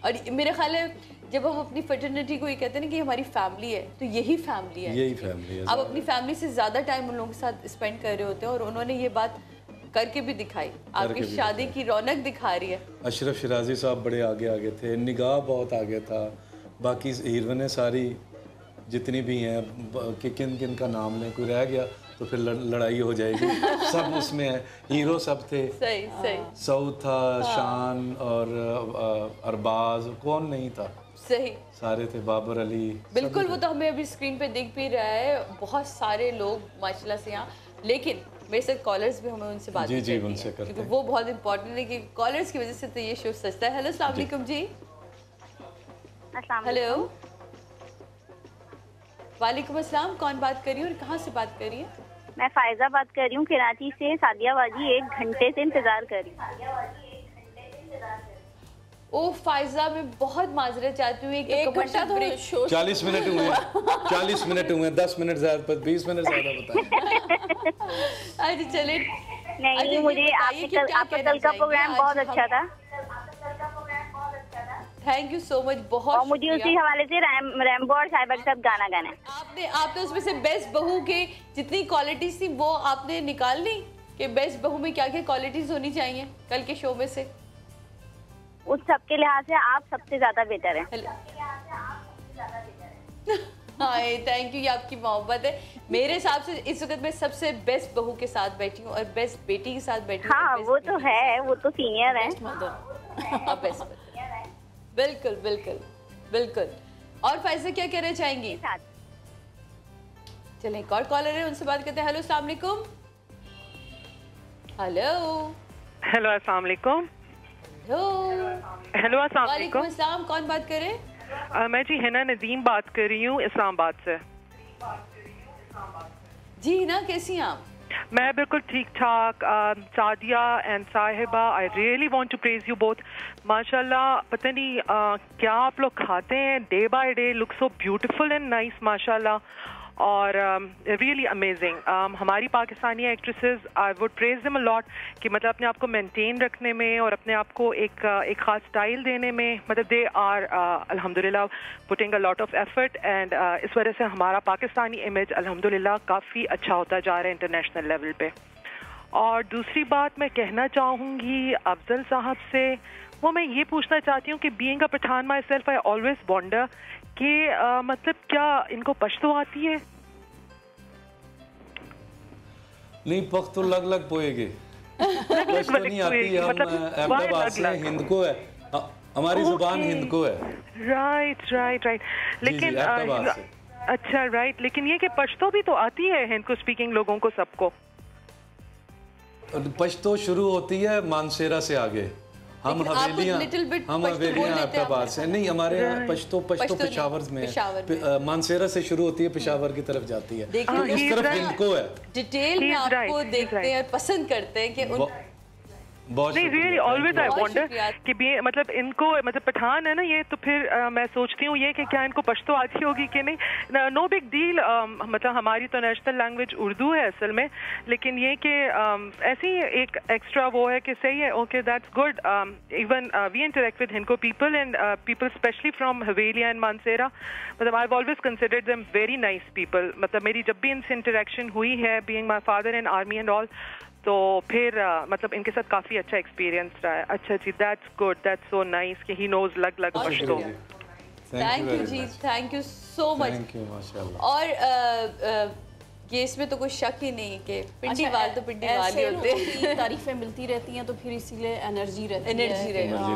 और मेरे ख्याल है जब हम अपनी फर्टर्निटी को ये कहते हैं ना कि हमारी फैमिली है, तो यही फैमिली है, यही फैमिली है। आप अपनी फैमिली से ज़्यादा टाइम उन लोगों के साथ स्पेंड कर रहे होते हैं, और उन्होंने ये बात करके भी दिखाई, आपकी शादी की रौनक दिखा रही है। अशरफ शिराजी साहब बड़े आगे आगे थे, निगाह बहुत आगे था, बाकी हीरोइनें सारी जितनी भी हैं कि किन किन का नाम लें, कोई रह गया तो फिर लड़ाई हो जाएगी। सब उसमें है, हीरो सब थे। सही सऊद था, शान और अरबाज, कौन नहीं था, सही सारे थे, बाबर अली। बिल्कुल, वो तो हमें अभी स्क्रीन पे दिख भी रहा है, बहुत सारे लोग माशाल्लाह से यहाँ। लेकिन मेरे साथ कॉलर्स भी, हमें उनसे बात जी उनसे करते हैं, क्योंकि वो बहुत इंपॉर्टेंट है कि कॉलर्स की वजह से तो ये शो सजता है। हेलो अस्सलाम वालेकुम जी। हेलो, वालेकुम अस्सलाम, कौन बात कर रही है और कहाँ से बात कर रही है? मैं फायजा बात कर रही हूँ कराची से। सादिया बाजी 1 घंटे से इंतजार कर रही हूँ। ओ फायजा, मैं बहुत माजरत चाहती हूँ, एक घंटा तो 40 मिनट हुए, 40 मिनट हुए, 10 मिनट ज्यादा, 20 मिनट ज्यादा बताएं। अच्छा चले, नहीं मुझे आपका कल का प्रोग्राम बहुत अच्छा था, थैंक यू सो मच, बहुत। और मुझे उसी हवाले से रैम्बो और साहिबा के साथ गाना गाना है। आपने उसमें से बेस्ट बहू के जितनी क्वालिटीज थी वो आपने निकाल ली कि बेस्ट बहू में क्या क्या क्वालिटीज होनी चाहिए कल के शो में से? उस सब के लिहाज से आप सबसे ज्यादा बेटर हैं। हाय, थैंक यू, ये आपकी मोहब्बत है। मेरे हिसाब से इस वक्त मैं सबसे बेस्ट बहू के साथ बैठी हूँ और बेस्ट बेटी के साथ बैठी हूँ। हाँ वो तो है, वो तो सीनियर है। बिल्कुल बिल्कुल बिल्कुल। और फाइजा क्या कहना चाहेंगी? चलें, एक और कॉलर है, उनसे बात करते हैं। हेलो, अस्सलाम वालेकुम। हेलो हेलो, अस्सलाम वालेकुम। हेलो, अस्सलाम वालेकुम। अस्सलाम, कौन बात कर रहे हैं? मैं जी हिना नदीम बात कर रही हूँ इस्लामाबाद से। जी हिना, कैसी हैं आप? मैं बिल्कुल ठीक ठाक। Sadia and Sahiba, I really want to praise you both. माशाल्लाह, पता नहीं क्या आप लोग खाते हैं, day by day look so beautiful and nice माशाल्लाह, और रियली अमेजिंग। हमारी Pakistani actresses, I would praise them a lot कि मतलब अपने आप को मेंटेन रखने में और अपने आप को एक ख़ास स्टाइल देने में, मतलब दे आर अल्हम्दुलिल्लाह putting a lot of effort, and इस वजह से हमारा पाकिस्तानी इमेज अल्हम्दुलिल्लाह काफ़ी अच्छा होता जा रहा है इंटरनेशनल लेवल पे। और दूसरी बात मैं कहना चाहूँगी अफजल साहब से, वो मैं ये पूछना चाहती हूँ कि being a Pathan myself, I always wonder कि मतलब क्या इनको पश्तो आती है? नहीं, पख्तो लग लग पोएगे, पश्तो नहीं आती। हम अहमदाबाद से, हिंद को है, हमारी जुबान हिंद को है। Right right right. लेकिन अच्छा, राइट, लेकिन ये कि पश्तो भी तो आती है हिंद को स्पीकिंग लोगों को, सबको। पश्तो शुरू होती है मानसेरा से आगे। हम हवेलियाँ अहमदाबाद से नहीं, हमारे यहाँ पश्तो पेशावर में, मानसेरा से शुरू होती है, पेशावर की तरफ जाती है, तो इस तरफ हिंद को है। डिटेल में आपको देखते हैं और पसंद करते हैं कि नहीं, रियली ऑलवेज आई वंडर कि मतलब इनको, मतलब पठान है ना ये, तो फिर मैं सोचती हूँ ये कि क्या इनको पश्तो आती होगी कि नहीं। नो बिग डील, मतलब हमारी तो नेशनल लैंग्वेज उर्दू है असल में, लेकिन ये कि ऐसी एक एक्स्ट्रा वो है कि सही है, okay that's good. Even we interact with Hindko people and people specially from Havelian and Mansehra, मतलब I always considered them very nice people. मतलब मेरी जब भी इनसे इंटरेक्शन हुई है, being my father in army and all, तो फिर मतलब इनके साथ काफ़ी अच्छा एक्सपीरियंस रहा है। अच्छा जी, that's good, that's so nice कि ही नोज लग पश्तो। थैंक यू जी, thank you so much. Thank you, माशाल्लाह। और ये इसमें तो कोई शक ही नहीं कि पिंडी वाल तो पिंडी वाल ही होते हैं। तारीफें मिलती रहती हैं तो फिर इसीलिए एनर्जी रहती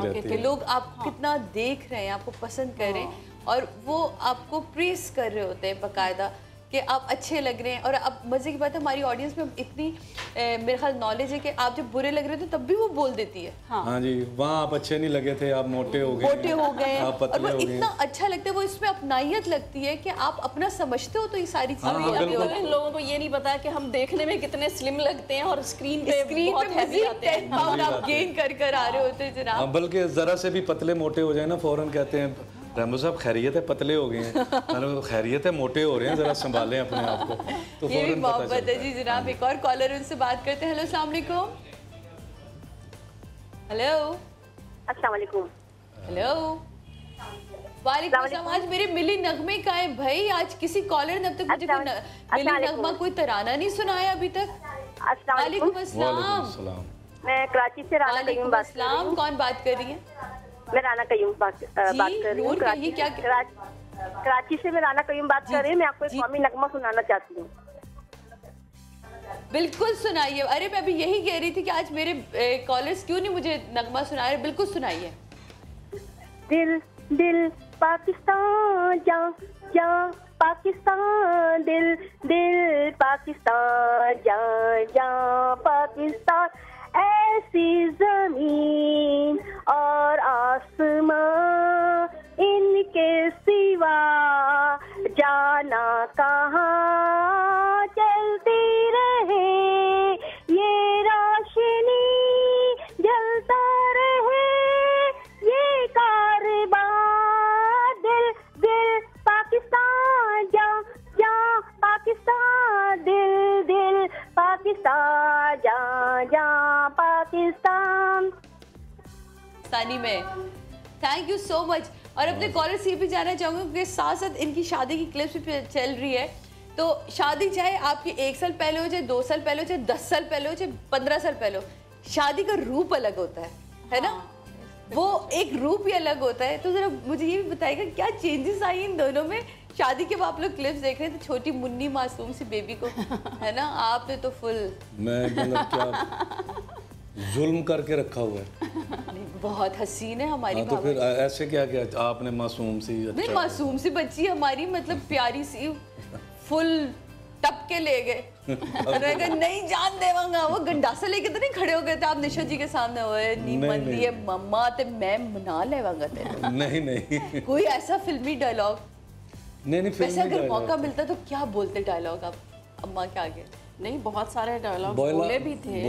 है कि लोग आप कितना देख रहे हैं, आपको पसंद कर रहे हैं, और वो आपको प्रेस कर रहे होते हैं बाकायदा कि आप अच्छे लग रहे हैं। और अब मज़े की बात है, हमारी ऑडियंस में इतनी मेरे ख्याल नॉलेज है कि आप जब बुरे लग रहे थे तब भी वो बोल देती है। हाँ जी, वहाँ आप अच्छे नहीं लगे थे, आप मोटे हो गए, आप पतले हो गए, इतना अच्छा लगता है, वो इसमें अपनाइयत लगती है कि आप अपना समझते हो। तो ये सारी चीजें इन लोगों को ये नहीं पता कि हम देखने में कितने स्लिम लगते हैं और स्क्रीन पे बहुत हैवी आते हैं, पाउंड आप गेन कर आ रहे होते हैं जनाब। बल्कि जरा से भी पतले मोटे हो जाए ना, फौरन कहते हैं रैम्बो साहब खैरियत है, पतले हो गए हैं, खैरियत है, मोटे हो रहे हैं, जरा संभालें अपने आप को। तो ये भी मोहब्बत है जी। जनाब एक और कॉलर, उनसे बात करते हैं। हेलो, अस्सलाम वालेकुम। हेलो, अस्सलाम वालेकुम। हेलो, वालेकुम अस्सलाम। आज मेरे मिली नगमे का है भाई, आज किसी कॉलर ने अब तक मुझे मिली नगमा कोई तराना नहीं सुनाया अभी तक। वालेकुम अस्सलाम। मैं कराची से राना कयूम बात कर रही हूँ। कौन बात कर रही है? मैं राना कयूम बात कर रही हूँ। कराची से मैं राना कयूम बात कर रही हूँ। मैं आपको एक कौमी नगमा सुनाना चाहती हूँ। बिल्कुल सुनाइए। अरे मैं अभी यही कह रही थी कि आज मेरे कॉलर्स क्यों नहीं मुझे नगमा सुना रहे। बिल्कुल सुनाइए। दिल दिल पाकिस्तान जा जा पाकिस्तान, दिल दिल पाकिस्तान जा जा पाकिस्तान, ऐसी जमीन और आसमां इनके सिवा जाना कहाँ, चलती रहे ये रोशनी, जलता रहे ये कारवां, दिल दिल पाकिस्तान जा जा पाकिस्तान, दिल दिल पाकिस्तान जा जा पाकिस्तान। पाकिस्तानी में थैंक यू सो मच। और अपने कॉलर से भी जानना चाहूँगी क्योंकि साथ साथ इनकी शादी की क्लिप्स भी चल रही है। तो शादी चाहे आपकी 1 साल पहले हो, चाहे 2 साल पहले हो, चाहे 10 साल पहले हो, चाहे 15 साल पहले हो, शादी का रूप अलग होता है ना? वो एक रूप ही अलग होता है। तो जरा मुझे ये भी बताइएगा क्या चेंजेस आई इन दोनों में? शादी के बाद आप लोग क्लिप्स देख रहे थे, छोटी मुन्नी मासूम सी बेबी को, है ना? आपने तो फुल मैं मतलब क्या जुल्म करके रखा हुआ है। बहुत हसीन है हमारी तो फिर ऐसे क्या क्या आपने मासूम सी नहीं मासूम सी बच्ची हमारी मतलब प्यारी सी फुल टप के ले गए नहीं जान देवांगा वो गंडासा लेके तो नहीं खड़े हो गए थे आप निशा जी के सामने हुए नी मंदी है मम्मा ते मैं मना लेवांगा तेरे नहीं कोई ऐसा फिल्मी डायलॉग नहीं वैसे अगर मौका मिलता तो क्या बोलते डायलॉग आप अम्मा के आगे नहीं बहुत सारे डायलॉग बोले भी थे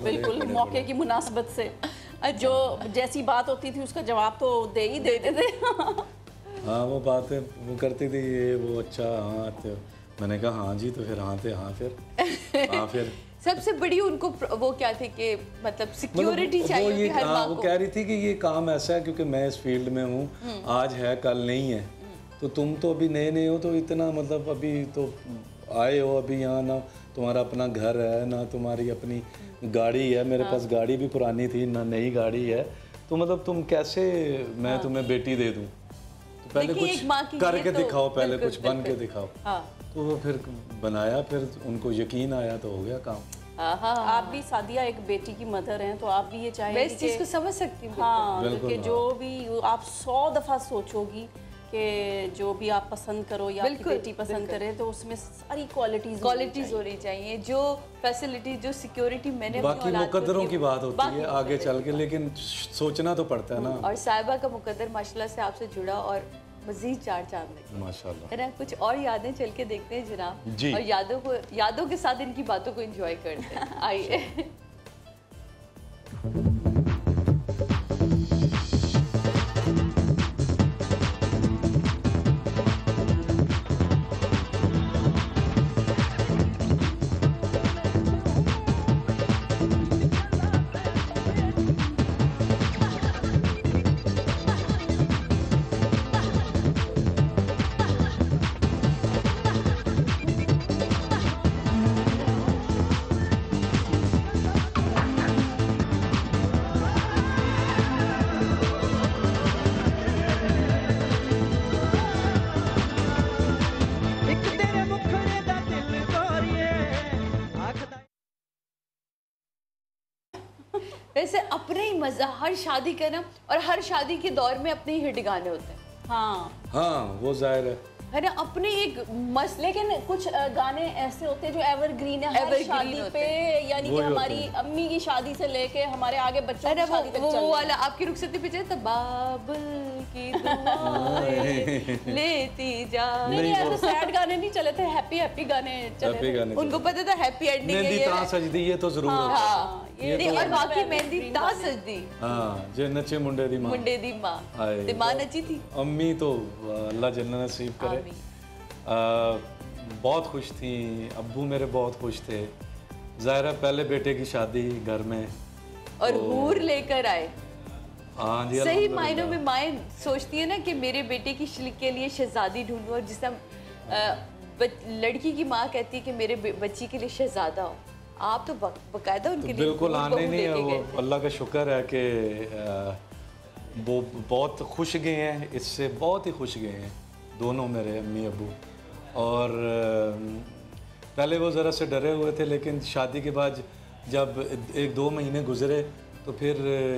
बिल्कुल मौके की मुनासबत से जो जैसी बात होती थी उसका जवाब तो दे ही देते थे। हाँ वो बातें वो करती थी ये वो अच्छा हाँ तो मैंने कहा हाँ जी तो फिर हाँ थे हाँ फिर सबसे बड़ी उनको वो क्या थी कि मतलब सिक्योरिटी चाहिए हर माँ को। वो कह रही थी कि ये काम ऐसा है क्योंकि मैं इस फील्ड में हूँ आज है कल नहीं है तो तुम तो अभी नए हो तो इतना मतलब अभी तो आए हो अभी यहाँ ना तुम्हारा अपना घर है ना तुम्हारी अपनी गाड़ी है मेरे पास गाड़ी भी पुरानी थी ना नई गाड़ी है तो मतलब तुम कैसे मैं तुम्हें बेटी दे दूँ तो पहले कुछ करके दिखाओ पहले कुछ बन के दिखाओ तो वो फिर बनाया फिर उनको यकीन आया तो हो गया काम। आप भी सादिया एक बेटी की मदर हैं तो आप भी ये चाहेंगे इस चीज़ को समझ सकती हूँ। हाँ कि जो भी आप 100 दफ़ा सोचोगी कि जो भी आप पसंद करो या आपकी बेटी पसंद करे तो उसमें सारी क्वालिटीज होनी चाहिए जो फैसिलिटी जो सिक्योरिटी मैंने बाकी मुकद्दरों की बात होती है आगे चल के लेकिन सोचना तो पड़ता है ना। और साहिबा का मुकद्दर माशाल्लाह से आपसे जुड़ा और मजीद चार चांद लगे माशाल्लाह है ना। कुछ और यादें चल के देखते हैं जनाब और यादों के साथ इनकी बातों को एंजॉय करते हैं आइए। वैसे अपने ही मजा हर शादी का ना और हर शादी के दौर में अपने ही हिट गाने होते हैं। हाँ वो जाहिर है ना अपने एक मस्त लेकिन कुछ गाने ऐसे होते हैं जो एवरग्रीन है हर शादी पे यानी कि हमारी अम्मी की शादी से लेके हमारे आगे बच्चों की शादी तक चल रहा है। वो वाला आपकी रुखसती पे चलता बाबुल की दुआएं लेती जा। नहीं ऐसे सैड गाने नहीं चले थे हैप्पी हैप्पी गाने चले थे। उनको पता था हैप्पी एंडिंग है मेहंदी ता सजदी ये तो जरूर हां ये और बाकी मेहंदी ता सजदी हां जे नचे मुंडे दी मां ते मां नची थी अम्मी तो अल्लाह जन्नत नसीब करे। बहुत खुश थी अब्बू मेरे बहुत खुश थे ज़ाहिर है पहले बेटे की शादी घर में और हूर लेकर आए। हाँ जी सही मायनों में माएँ सोचती है ना कि मेरे बेटे की शिल्क के लिए शहजादी ढूंढूं और जिस लड़की की माँ कहती है कि मेरे बच्ची के लिए शहजादा हो। आप तो बकायदा उनके लिए बिल्कुल आने नहीं है वो अल्लाह का शुक्र है कि वो बहुत खुश गए हैं इससे बहुत ही खुश गए हैं दोनों मेरे अम्मी अब्बू। और पहले वो ज़रा से डरे हुए थे लेकिन शादी के बाद जब 1-2 महीने गुजरे तो फिर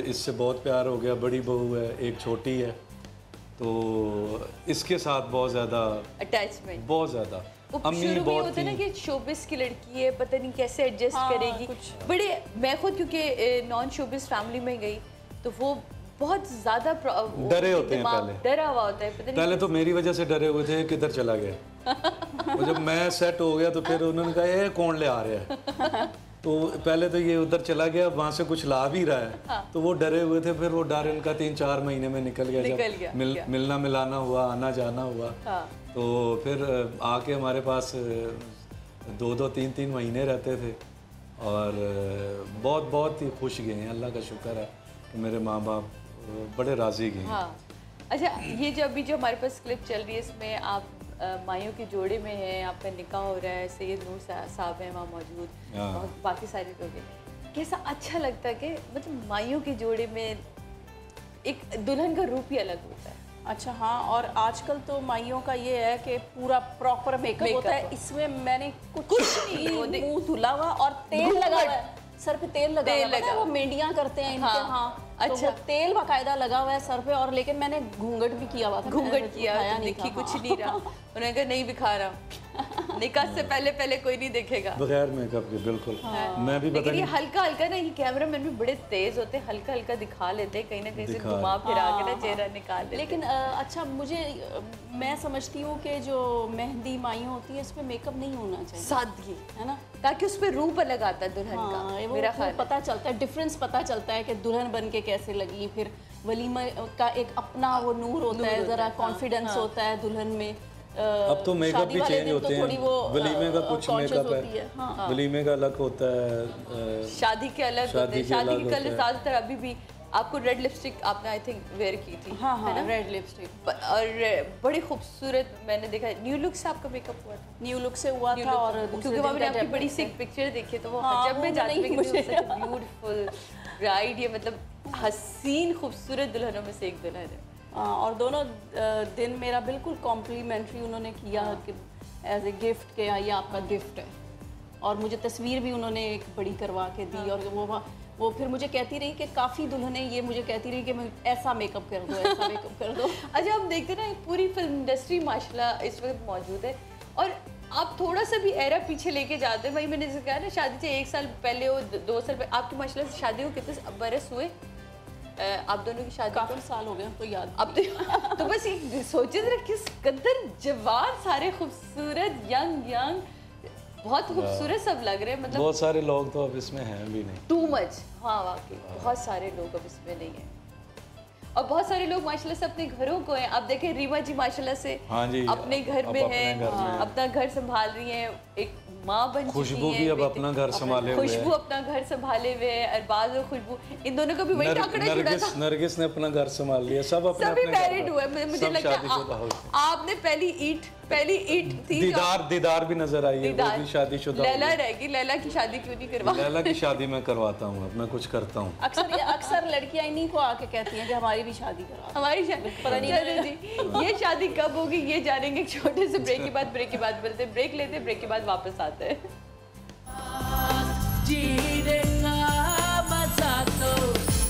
इससे बहुत प्यार हो गया। बड़ी बहू है एक छोटी है तो इसके साथ बहुत ज़्यादा अटैचमेंट बहुत ज़्यादा। अम्मी बहुत होता है ना कि शोबिस की लड़की है पता नहीं कैसे एडजस्ट करेगी बड़े मैं खुद क्योंकि नॉन शोबिस फैमिली में गई तो वो बहुत ज्यादा डरे होते हैं पहले डरा हुआ होता है पहले तो मेरी वजह से डरे हुए थे किधर चला गया और जब मैं सेट हो गया तो फिर उन्होंने कहा ये कौन ले आ रहा है तो पहले तो ये उधर चला गया वहाँ से कुछ ला भी रहा है तो वो डरे हुए थे फिर वो डर इनका 3-4 महीने में निकल गया जब मिलना मिलाना हुआ आना जाना हुआ तो फिर आके हमारे पास 2-2 3-3 महीने रहते थे और बहुत ही खुश गए हैं। अल्लाह का शुक्र है कि मेरे माँ बाप बड़े राजी गए। अच्छा ये जो अभी जो हमारे पास क्लिप चल रही है इसमें आप माइयों के जोड़े में हैं आपका निकाह हो रहा है सैयद नूर साहब हैं वहाँ मौजूद और बाकी सारे लोग हैं कैसा अच्छा लगता है कि मतलब माइयों के जोड़े में एक दुल्हन का रूप ही अलग होता है। अच्छा हाँ और आजकल तो माइयों का ये है कि पूरा प्रॉपर मेकअप होता है इसमें मैंने कुछ नहीं मुंह धुला हुआ और तेल लगा हुआ है सर पे तेल लगा हुआ है, वो मेंढियां करते हैं इनके। हाँ, अच्छा, तो वो तेल बाकायदा लगा हुआ है सर पे। और लेकिन मैंने घूंघट भी किया हुआ था, घूंघट किया, देखिए कुछ नहीं रहा। उन्होंने कहा नहीं दिखा रहा, निकाह से पहले कोई नहीं देखेगा, बगैर मेकअप के। बिल्कुल। मैं भी लेकिन ये हल्का हल्का ना, ये कैमरा मैन भी बड़े तेज होते हैं, हल्का हल्का दिखा लेते हैं, कहीं ना कहीं से घुमा फिरा के ना चेहरा निकाल लेते। लेकिन अच्छा, मैं समझती हूँ कि जो मेहंदी माइयाँ होती है इस पे मेकअप नहीं होना चाहिए, सादगी है ना, ताकि उस पर रूप अलग आता है दुल्हन का। मेरा ख्याल पता चलता है, डिफरेंस पता चलता है कि दुल्हन बन के कैसे लगी। फिर वलीमा का एक अपना वो नूर होता है, जरा कॉन्फिडेंस होता है दुल्हन में। अब तो मेकअप भी चेंज होते हैं, वलीमे का कुछ मेकअप है, वलीमे का अलग होता है, शादी के अलग होते हैं। शादी के कलर ज़्यादातर अभी भी आपको रेड लिपस्टिक आपने आई थिंक वेयर की थी। हाँ, रेड लिपस्टिक। और बड़ी खूबसूरत, मैंने देखा न्यू लुक से आपका मेकअप हुआ था। न्यू लुक से हुआ था, और क्योंकि वहाँ मैंने आपकी बड़ी सी पिक्चर देखी, तो वो जब मैं जाती हूँ ब्यूटीफुल ब्राइड, ये मतलब हसीन खूबसूरत दुल्हनों में से एक दुल्हन है। और दोनों दिन मेरा बिल्कुल कॉम्प्लीमेंट्री उन्होंने किया कि एज ए गिफ्ट के ये आपका गिफ्ट है। और मुझे तस्वीर भी उन्होंने एक बड़ी करवा के दी। और वो फिर मुझे कहती रही कि काफ़ी दुल्हनें ये मुझे कहती रही कि मैं ऐसा मेकअप कर दो, ऐसा मेकअप कर दो। अच्छा, हम देखते ना पूरी फिल्म इंडस्ट्री माशाल्लाह इस वक्त मौजूद है, और आप थोड़ा सा भी एरा पीछे लेके जाते हैं। भाई मैंने जैसे कहा ना, शादी से 1 साल पहले हो, 2 साल पहले, आपकी माशाल्लाह से शादी को कितने बरस हुए? आप दोनों की शादी काफी साल हो गए तो याद अब तो बस ये सोचे जरा किस कदर जवान, सारे खूबसूरत, यंग बहुत खूबसूरत सब लग रहे हैं। मतलब बहुत सारे लोग तो अब इसमें हैं भी नहीं, टू मच। हाँ वाकई बहुत सारे लोग अब इसमें नहीं है, और बहुत सारे लोग माशाल्लाह से अपने घरों को हैं। आप देखें रीमा जी माशाल्लाह से अपने घर में है, अपना घर संभाल रही हैं, एक माँ बन चुकी है। खुशबू भी अब अपना घर संभाले हुए है। खुशबू अपना घर संभाले हुए है, अरबाज और खुशबू, इन दोनों का भी वही टाकरा जुड़ा था। नरगिस ने अपना घर संभाल लिया, सब अपने सभी मैरिड हुए। मुझे लगता है आपने पहली ईट थी, दीदार भी नजर आई है, वो भी शादीशुदा। लैला रहेगी, लैला की शादी क्यों नहीं करवा? लैला की शादी मैं करवाता हूँ, अब मैं कुछ करता हूँ। अक्सर लड़कियां इन्हीं को आके कहती हैं कि हमारी भी शादी करा, हमारी शादी पता नहीं जी ये शादी कब होगी ये जानेंगे एक छोटे से ब्रेक के बाद बोलते ब्रेक लेते, ब्रेक के बाद वापस आते हैं।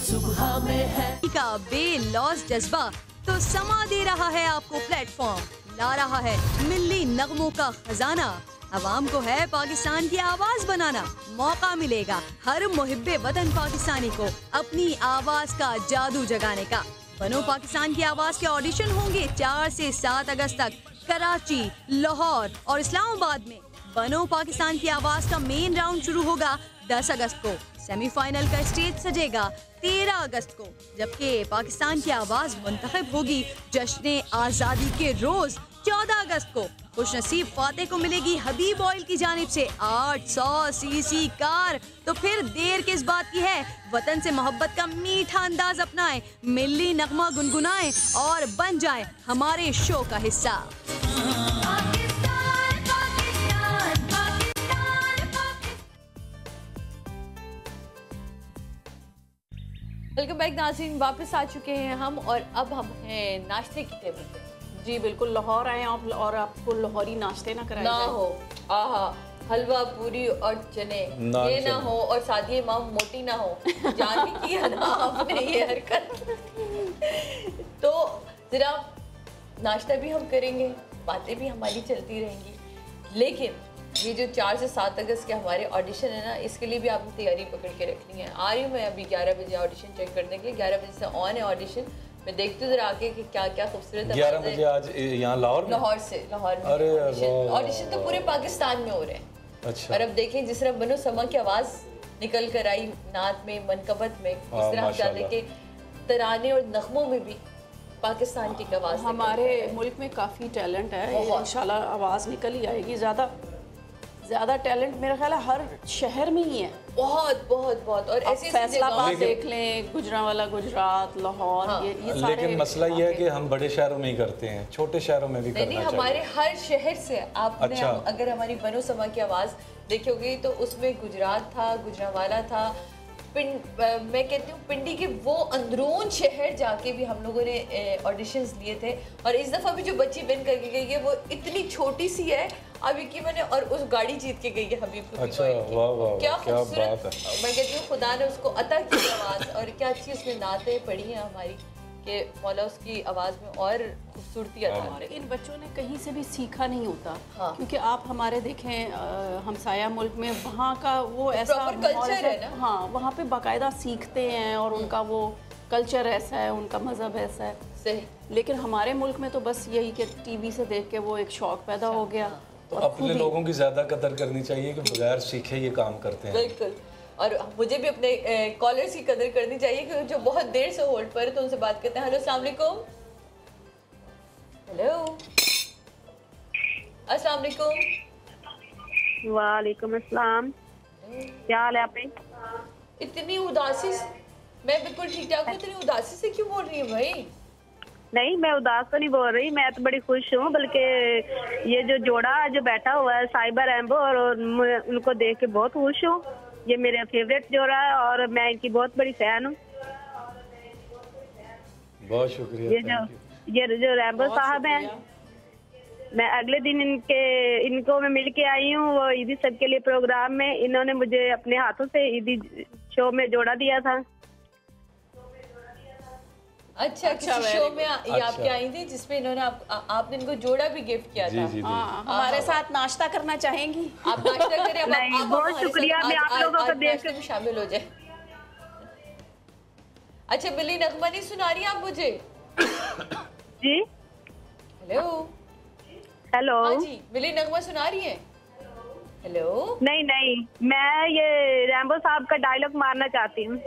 सुबह में है का बेलौस जज्बा तो समा दे रहा है आपको प्लेटफॉर्म, ला रहा है मिल्ली नगमों का खजाना। अवाम को है पाकिस्तान की आवाज बनाना, मौका मिलेगा हर मुहिब्बे वतन पाकिस्तानी को अपनी आवाज का जादू जगाने का। बनो पाकिस्तान की आवाज के ऑडिशन होंगे 4 से 7 अगस्त तक कराची, लाहौर और इस्लामाबाद में। बनो पाकिस्तान की आवाज का मेन राउंड शुरू होगा 10 अगस्त को। सेमीफाइनल का स्टेज सजेगा 13 अगस्त को, जबकि पाकिस्तान की आवाज मुंतखब होगी जश्न आज़ादी के रोज 14 अगस्त को। खुशनसीब फाते को मिलेगी हबीब ऑयल की जानिब से 800 सीसी कार। तो फिर देर किस बात की है, वतन से मोहब्बत का मीठा अंदाज अपनाएं, मिल्ली नगमा गुनगुनाएं और बन जाएं हमारे शो का हिस्सा। वेलकम बैक नाज़रीन, वापस आ चुके हैं हम, और अब हम हैं नाश्ते की टेबल पे। जी बिल्कुल, लाहौर आए आप और आपको लाहौरी नाश्ते ना कराए ना हो, आहा, हलवा पूरी और चने ये ना हो, और सादिया इमाम मोटी ना हो, जान भी किया ना आपने ये हरकत। तो जरा नाश्ता भी हम करेंगे, बातें भी हमारी चलती रहेंगी, लेकिन ये जो 4 से 7 अगस्त के हमारे ऑडिशन है ना, इसके लिए भी आपने तैयारी पकड़ के रखनी है। आ रही हूँ मैं अभी 11 बजे ऑडिशन चेक करने के लिए, 11 बजे से ऑन है ऑडिशन। मैं देखती हूँ जरा आके कि क्या क्या खूबसूरत 11 बजे आज यहाँ लाहौर में ऑडिशन तो पूरे पाकिस्तान में हो रहे हैं। अच्छा। और अब देखें जिस तरह बनो समा की आवाज़ निकल कर आई नात में, मनकबत में, इस तरह हम जाते के तराने और नगमों में भी पाकिस्तान की आवाज़। हमारे मुल्क में काफ़ी टैलेंट है, इंशाल्लाह आवाज़ निकल ही आएगी। ज़्यादा टैलेंट मेरा ख्याल है हर शहर में ही है, बहुत बहुत बहुत। और ऐसे फैसलाबाद देख लें, गुजरांवाला गुजरात, लाहौर, हाँ। ये सारे। लेकिन मसला ये है कि हम बड़े शहरों में ही करते हैं, छोटे शहरों में भी करना चाहिए। हमारे हर शहर से आपने अगर हमारी बनो समा की आवाज़ देखोगे तो उसमें गुजरात था, गुजरांवाला था, मैं कहती हूँ पिंडी के वो अंदरून शहर जाके भी हम लोगों ने ऑडिशंस लिए थे। और इस दफ़ा भी जो बच्ची विन करके गई है वो इतनी छोटी सी है, अभी की मैंने और उस गाड़ी जीत के गई है हबीब। अच्छा, वाह वाह, क्या क्या खूबसूरत। बात है। मैं कहती हूँ खुदा ने उसको अता की आवाज़, और क्या अच्छी उसमें नातें पड़ी हैं हमारी कि मौला उसकी आवाज़ में और खूबसूरती अता करे। इन बच्चों ने कहीं से भी सीखा नहीं होता। हाँ। क्योंकि आप हमारे देखें हमसाया मुल्क में वहाँ का वो ऐसा Proper माहौल culture है ना। हाँ, वहाँ पे बाकायदा सीखते हैं और उनका वो कल्चर ऐसा है, उनका मज़हब ऐसा है। सही। लेकिन हमारे मुल्क में तो बस यही कि टीवी से देख के वो एक शौक पैदा हो गया। तो अपने लोगों की ज्यादा कदर करनी चाहिए कि बगैर सीखे ये काम करते हैं। बिल्कुल। और मुझे भी अपने कॉलर्स की कदर करनी चाहिए कि जो बहुत देर से होल्ड पर है, तो उनसे बात करते हैं। हेलो, अस्सलाम वालेकुम। हेलो, अस्सलाम वालेकुम। वालेकुम अस्सलाम। क्या हाल है आपके? इतनी उदासी मैं बिल्कुल ठीक ठाक हूँ, इतनी उदासी से क्यों बोल रही है भाई? नहीं, मैं उदास तो नहीं बोल रही, मैं तो बड़ी खुश हूँ। बल्कि ये जो जोड़ा जो बैठा हुआ है साहिबा रैम्बो, और मैं उनको देख के बहुत खुश हूँ। ये मेरा फेवरेट जोड़ा है और मैं इनकी बहुत बड़ी फैन हूँ। बहुत शुक्रिया। ये जो रैम्बो साहब हैं, मैं अगले दिन इनको मैं मिल के आई हूँ वो ईदी सब के लिए प्रोग्राम में। इन्होंने मुझे अपने हाथों से ईदी शो में जोड़ा दिया था। अच्छा, किसी शो में ये आपके आई थी जिसमें इन्होंने आपने इनको जोड़ा भी गिफ्ट किया था। जी। हमारे साथ नाश्ता करना चाहेंगी? आप नाश्ता करें। नहीं, बहुत शुक्रिया, मैं आप लोगों को देख के शामिल हो जाए। अच्छा, बिल्ली नगमा नहीं सुना रही आप मुझे? जी, हेलो हेलो। हाँ जी, बिल्ली नगमा सुना रही है? हेलो। नहीं, मैं ये रैम्बो साहब का डायलॉग मारना चाहती हूँ।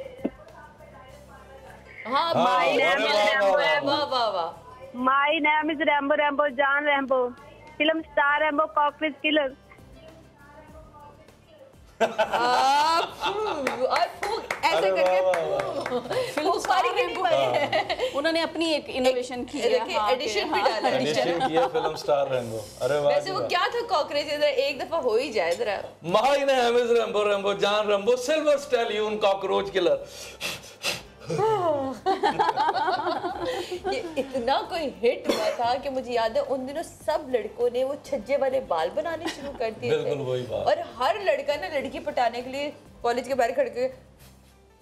हाँ, माय नेम इज रैम्बो, वाह वाह वाह। My name is Rambo, Rambo John Rambo, film star Rambo, cockpit killer. और फूक ऐसे करके फूक मारी कि नहीं मारी? उन्होंने अपनी एक इनोवेशन की है। देखिए, एडिशन भी डाला। एडिशन किया फिल्म स्टार रैम्बो। अरे वाह। वैसे वो क्या था कॉकरोच? इधर एक दफा हो ही जाए जरा। My name is Rambo, Rambo John Rambo, silver stallion cockroach killer. ये इतना कोई हिट हुआ था कि मुझे याद है उन दिनों सब लड़कों ने वो छज्जे वाले बाल बनाने शुरू कर दिए थे। बिल्कुल वही बात। और हर लड़का ना लड़की पटाने के लिए कॉलेज के बाहर खड़ के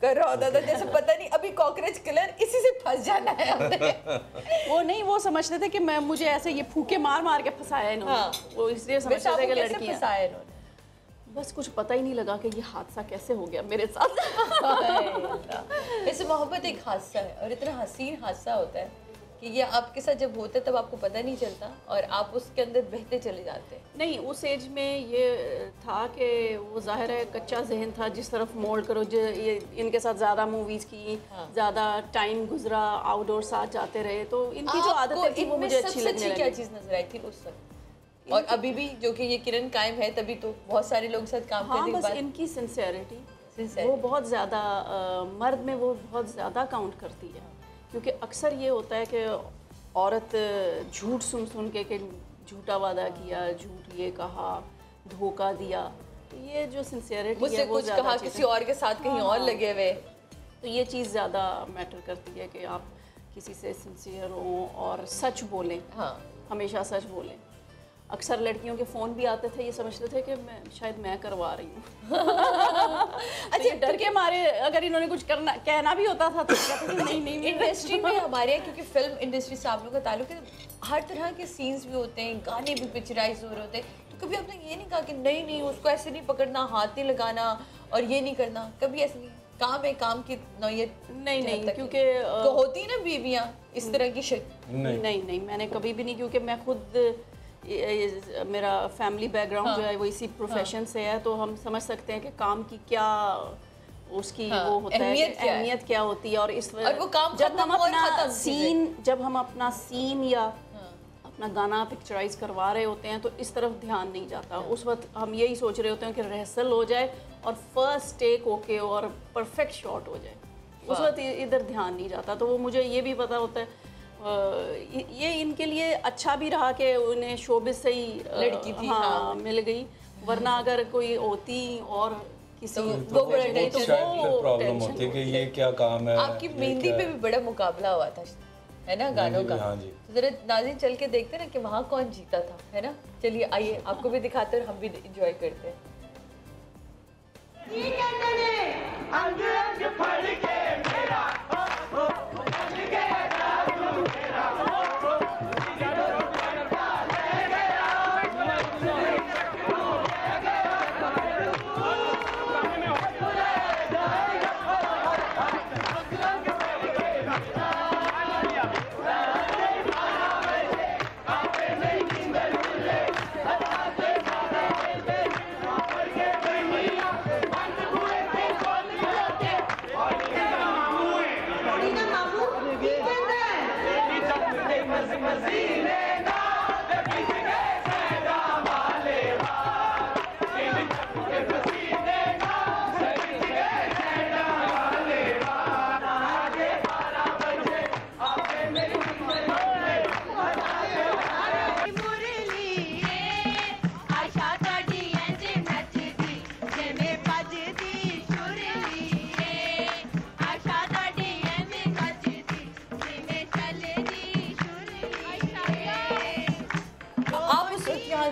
कर रहा होता था जैसे पता नहीं अभी कॉकरोच किलर इसी से फंस जाना है हमने। वो नहीं, वो समझते थे कि मैं मुझे ऐसे ये फूके मार मार के फंसाया इन्होंने। हाँ। वो इसलिए समझते थे कि लड़कियां फंसाया इन्होंने। बस कुछ पता ही नहीं लगा कि ये हादसा कैसे हो गया मेरे साथ। ऐसे मोहब्बत एक हादसा है और इतना हसीन हादसा होता है कि ये आपके साथ जब होता है तब आपको पता नहीं चलता और आप उसके अंदर बहते चले जाते हैं। नहीं, उस एज में ये था कि वो जाहिर है कच्चा जहन था, जिस तरफ मोल्ड करो जो ये इनके साथ ज़्यादा मूवीज़ की, ज़्यादा टाइम गुजरा, आउटडोर साथ जाते रहे, तो इनकी जो आदतें थी वो मुझे अच्छी लगने लगी। क्या चीज़ नजर आई थी उस वक्त और अभी भी जो कि ये किरण कायम है तभी तो बहुत सारे लोग साथ काम करने के बाद? बस इनकी सिंसियरिटी वो बहुत ज़्यादा मर्द में वो बहुत ज़्यादा काउंट करती है। क्योंकि अक्सर ये होता है कि औरत झूठ सुन के कि झूठा वादा किया, झूठ ये कहा, धोखा दिया, तो ये जो सिंसियरिटी है वो कुछ कहा किसी और के साथ कहीं और लगे हुए, तो ये चीज़ ज़्यादा मैटर करती है कि आप किसी से सिंसियर हों और सच बोलें। हाँ, हमेशा सच बोलें। अक्सर लड़कियों के फ़ोन भी आते थे, ये समझते थे कि शायद मैं करवा रही हूँ। अच्छा, डर के मारे अगर इन्होंने कुछ कहना भी होता था तो कहते थे नहीं। इंडस्ट्री में हमारे क्योंकि फिल्म इंडस्ट्री से आप लोगों का ताल्लुक है, हर तरह के सीन्स भी होते हैं, गाने भी पिक्चराइज हो रहे होते हैं, तो कभी आपने ये नहीं कहा कि नहीं उसको ऐसे नहीं पकड़ना, हाथ नहीं लगाना और ये नहीं करना? कभी ऐसे नहीं? काम है, काम की नौयत नहीं, क्योंकि तो होती है ना बीवियाँ इस तरह की नहीं, मैंने कभी भी नहीं, क्योंकि मैं खुद मेरा फैमिली बैकग्राउंड जो है वो इसी प्रोफेशन से है, तो हम समझ सकते हैं कि काम की क्या उसकी वो होता है, अहमियत क्या होती है। और इस और वो काम जब हम अपना सीन या अपना गाना पिक्चराइज करवा रहे होते हैं तो इस तरफ ध्यान नहीं जाता। उस वक्त हम यही सोच रहे होते हैं कि रिहर्सल हो जाए और फर्स्ट टेक ओके और परफेक्ट शॉट हो जाए, उस वक्त इधर ध्यान नहीं जाता। तो वो मुझे ये भी पता होता है ये इनके लिए अच्छा भी रहा कि उन्हें शोबिस से ही लड़की थी, मिल गई, वरना अगर कोई होती और किसी तो प्रॉब्लम होती है कि ये क्या काम है। आपकी मेहंदी पे भी बड़ा मुकाबला हुआ था है ना गानों का। हाँ जी। तो जरा नाज़रीन चल के देखते ना कि वहाँ कौन जीता था, है ना। चलिए आइए आपको भी दिखाते हैं और हम भी इंजॉय करते हैं।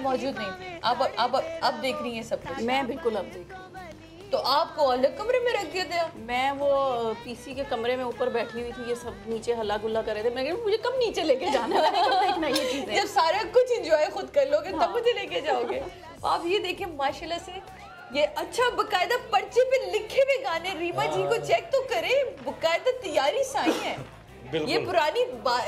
मौजूद नहीं थे, अब देख रही हैं सब कुछ। मैं बिल्कुल अब देख रही हूँ। तो आपको अलग कमरे में रख दिया था? मैं वो पीसी के कमरे में ऊपर बैठी हुई थी, ये सब नीचे हल्ला गुल्ला कर रहे थे। मैं मुझे कब नीचे लेके जाना है, कब देखना ये चीजें। जब सारा कुछ एंजॉय खुद कर लोगे तब मुझे लेके जाओगे। आप ये देखिए माशाल्लाह से ये अच्छा बकायदा पर्चे पे लिखे हुए गाने। रीमा जी को चेक तो करें, बकायदा तैयारी साई है। ये पुरानी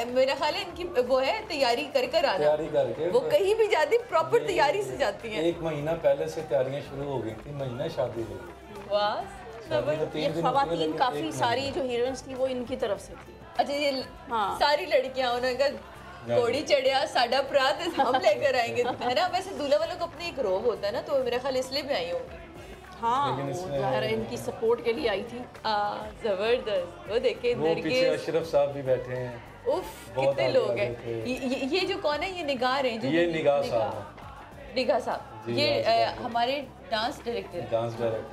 मेरा ख्याल है इनकी वो है तैयारी कर कर आना, तैयारी करके वो कहीं भी जाती प्रॉपर तैयारी से जाती हैं। 1 महीना पहले से तैयारियां शुरू हो गई थी, महीना शादी हो गई। वाह, ये खवातीन काफी सारी जो हीरोइंस थी वो इनकी तरफ से थी। अच्छा ये सारी लड़कियां, उन्होंने कहा घोड़ी चढ़िया साडा प्रात हम लेकर आएंगे, है ना। वैसे दूल्हा वालों को अपने एक रोब होता है ना, तो मेरा ख्याल इसलिए भी आई होंगी। हाँ, ज़ाहिर है इनकी सपोर्ट के लिए आई थी। जबरदस्त। वो देखे पीछे अशरफ साहब भी बैठे हैं। उफ, कितने लोग हैं। ये जो कौन है, ये निगार हैं, ये निगाह साहब, निगाह साहब ये हमारे डांस डायरेक्टर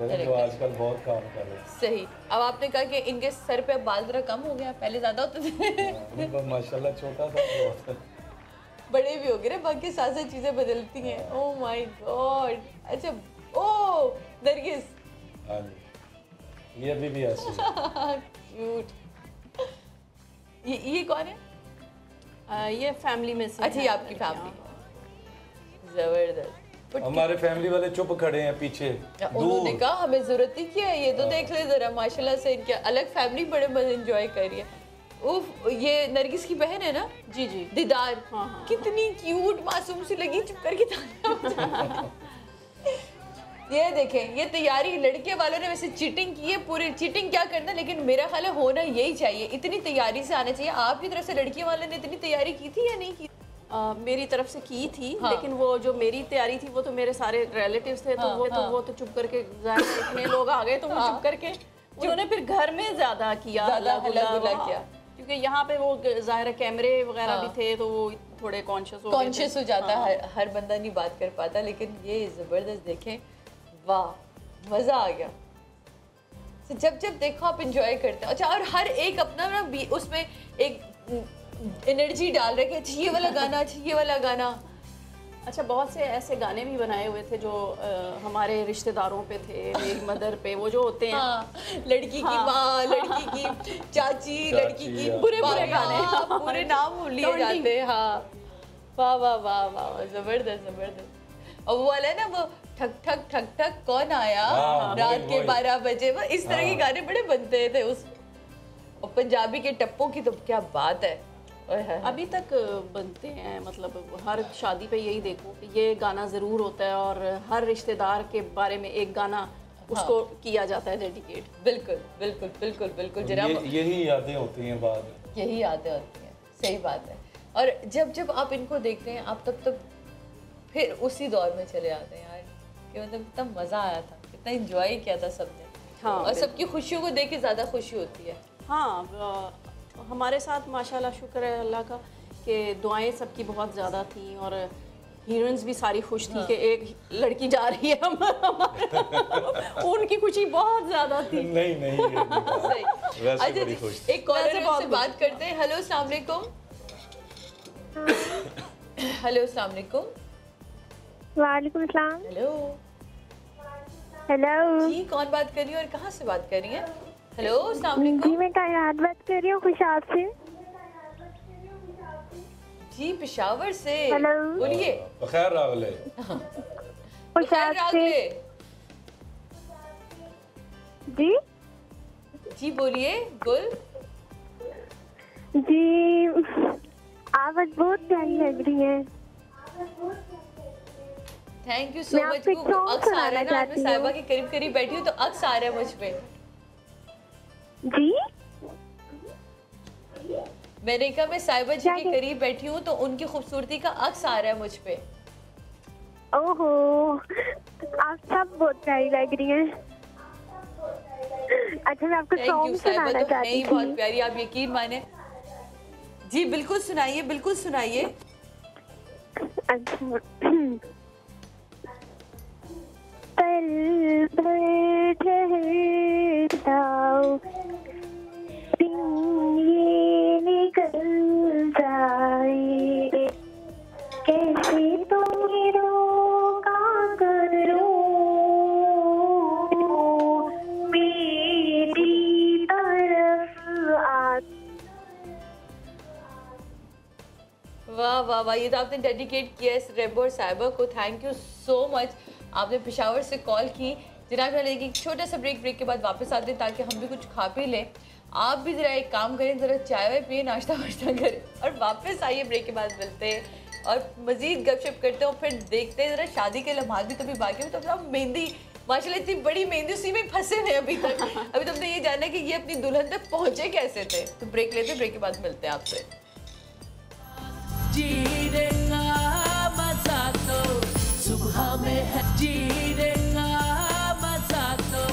है जो आजकल बहुत काम कर रहे हैं। सही। अब आपने कहा कि इनके सर पे बाल जरा कम हो गया, पहले ज्यादा होते थे। माशाल्लाह छोटा था बहुत। बड़े भी हो गए, बाकी साथ साथ चीजें बदलती हैं। Oh my God. अच्छा, ओह नरगिस, हाँ जी, ये अभी भी ऐसे क्यूट। ये कौन है? ये फैमिली में से। अच्छा, ये आपकी फैमिली। जबरदस्त। हमारे फैमिली वाले चुप खड़े हैं पीछे। उन्होंने कहा हमें जरूरत ही क्या है, ये तो देख ले जरा माशाल्लाह से इनके अलग फैमिली बड़े मजे एंजॉय कर रही है। उफ, ये नरगिस की बहन है ना? जी जी, दीदार। हाँ। कितनी क्यूट मासूम सी लगी, चुप करके तालियां। ये देखें, ये तैयारी लड़के वालों ने वैसे चीटिंग की है, पूरी चीटिंग क्या करना, लेकिन मेरा ख्याल है होना यही चाहिए, इतनी तैयारी से आना चाहिए। आपकी तरफ से लड़की वालों ने इतनी तैयारी की थी या नहीं की? मेरी तरफ से की थी। हाँ। लेकिन वो जो मेरी तैयारी थी वो तो मेरे सारे रिलेटिव्स थे। हाँ। तो वो तो चुप करके, इतने लोग आ गए तो वो चुप करके, उन्होंने फिर घर में ज्यादा किया, हल्ला गुल्ला किया, क्योंकि यहाँ पे वो जाहिर कैमरे वगैरह भी थे, तो वो थोड़े कॉन्शियस हो जाता है। हर बंदा नहीं बात कर पाता, लेकिन ये जबरदस्त देखें, वाह मजा आ गया। जब जब देखो आप एंजॉय करते हैं। अच्छा, और हर एक अपना ना उसमें एक एनर्जी डाल रहे कि ये वाला गाना, ये वाला गाना। अच्छा, बहुत से ऐसे गाने भी बनाए हुए थे जो हमारे रिश्तेदारों पे थे, मेरी मदर पे, वो जो होते हैं। हाँ, लड़की की माँ, लड़की की चाची, लड़की की बुरे गाने, पूरे नाम लिए जाते हैं। हाँ, वाह वाह वाह वाह, जबरदस्त जबरदस्त। और वो वाला है ना, वो ठक ठक ठक ठक कौन आया रात के 12 बजे, वो इस तरह के गाने बड़े बनते थे उस। और पंजाबी के टप्पों की तो क्या बात है, अभी तक बनते हैं। मतलब हर शादी पे यही देखो, ये गाना ज़रूर होता है, और हर रिश्तेदार के बारे में एक गाना उसको किया जाता है डेडिकेट। बिल्कुल बिल्कुल बिल्कुल बिल्कुल जनाब, यही यादें होती हैं बाद में, यही यादें होती हैं। सही बात है। और जब जब आप इनको देखते हैं, आप तब फिर उसी दौर में चले आते हैं यार, कि मतलब इतना मज़ा आया था, इतना एंजॉय किया था सबने। हाँ, और सबकी खुशियों को देख के ज़्यादा खुशी होती है। हाँ, हमारे साथ माशाल्लाह शुक्र है अल्लाह का कि दुआएं सबकी बहुत ज़्यादा थी, और हीरोइंस भी सारी खुश थी कि एक लड़की जा रही है उनकी खुशी बहुत ज्यादा थी। नहीं नहीं ये नहीं कहा। वैसे अच्छा बड़ी खुश थी। एक कॉलर से बात करते हैं। हेलो अस्सलाम वालेकुम। हेलो अस्सलाम वालेकुम। वालेकुम सलाम। हेलो हेलो जी, कौन बात कर रही है और कहाँ से बात कर रही है? हेलो अस्सलाम वालेकुम। जी मैं कायनात बात कर रही हूँ खुशाब से। जी पेशावर से। हेलो बोलिए। बखैर रागले। खुशाब से। जी जी बोलिए गुल। जी आवाज बहुत प्यारी लग रही है। थैंक यू सो मैं मच। आपको एक song अक्स आ रहा है सुनाना ना, आज मैं चाहती साहिबा हूँ। के करीब करीब बैठी हूँ तो अक्स आ रहा है मुझ पे। जी मैंने कहा मैं साहिबा जी के करीब बैठी हूँ तो उनकी खूबसूरती का अक्स आ रहा है मुझ पे। ओहो आप सब बहुत प्यारी लग रही हैं। अच्छा मैं आपको थैंक यू सॉन्ग साहिबा, सुनाना तो है चाहती ही बहुत थी। प्यारी, आप यकीन माने। जी बिल्कुल सुनाइए, बिल्कुल सुनाइए। अच्छा पल भर ठहरता दिन ये निकल जाए कैसे तुम्हें रोका करो मेरी तरफ आ। वाह वाह वाह, ये तो आपने डेडिकेट किया है रेम्बो और साहिबा को। Thank you so much. आपने पेशावर से कॉल की। जनाब मैं लेकिन छोटा सा ब्रेक के बाद वापस आते हैं ताकि हम भी कुछ खा पी लें। आप भी ज़रा एक काम करें, ज़रा चाय वाय पिए, नाश्ता वाश्ता करें और वापस आइए। ब्रेक के बाद मिलते हैं और मज़ीद गपशप करते हैं और फिर देखते हैं ज़रा शादी के लम्हात भी कभी बाकी में। तो अपना मेहंदी माशाल्लाह इतनी बड़ी मेहंदी उसी में फंसे हैं अभी तक। अभी तो हमने ये जाना है कि ये अपनी दुल्हन तक पहुँचे कैसे थे। तो ब्रेक लेते हैं, ब्रेक के बाद मिलते हैं आपसे। जीने का मजा तो सुबह में है, जीने का मजा तो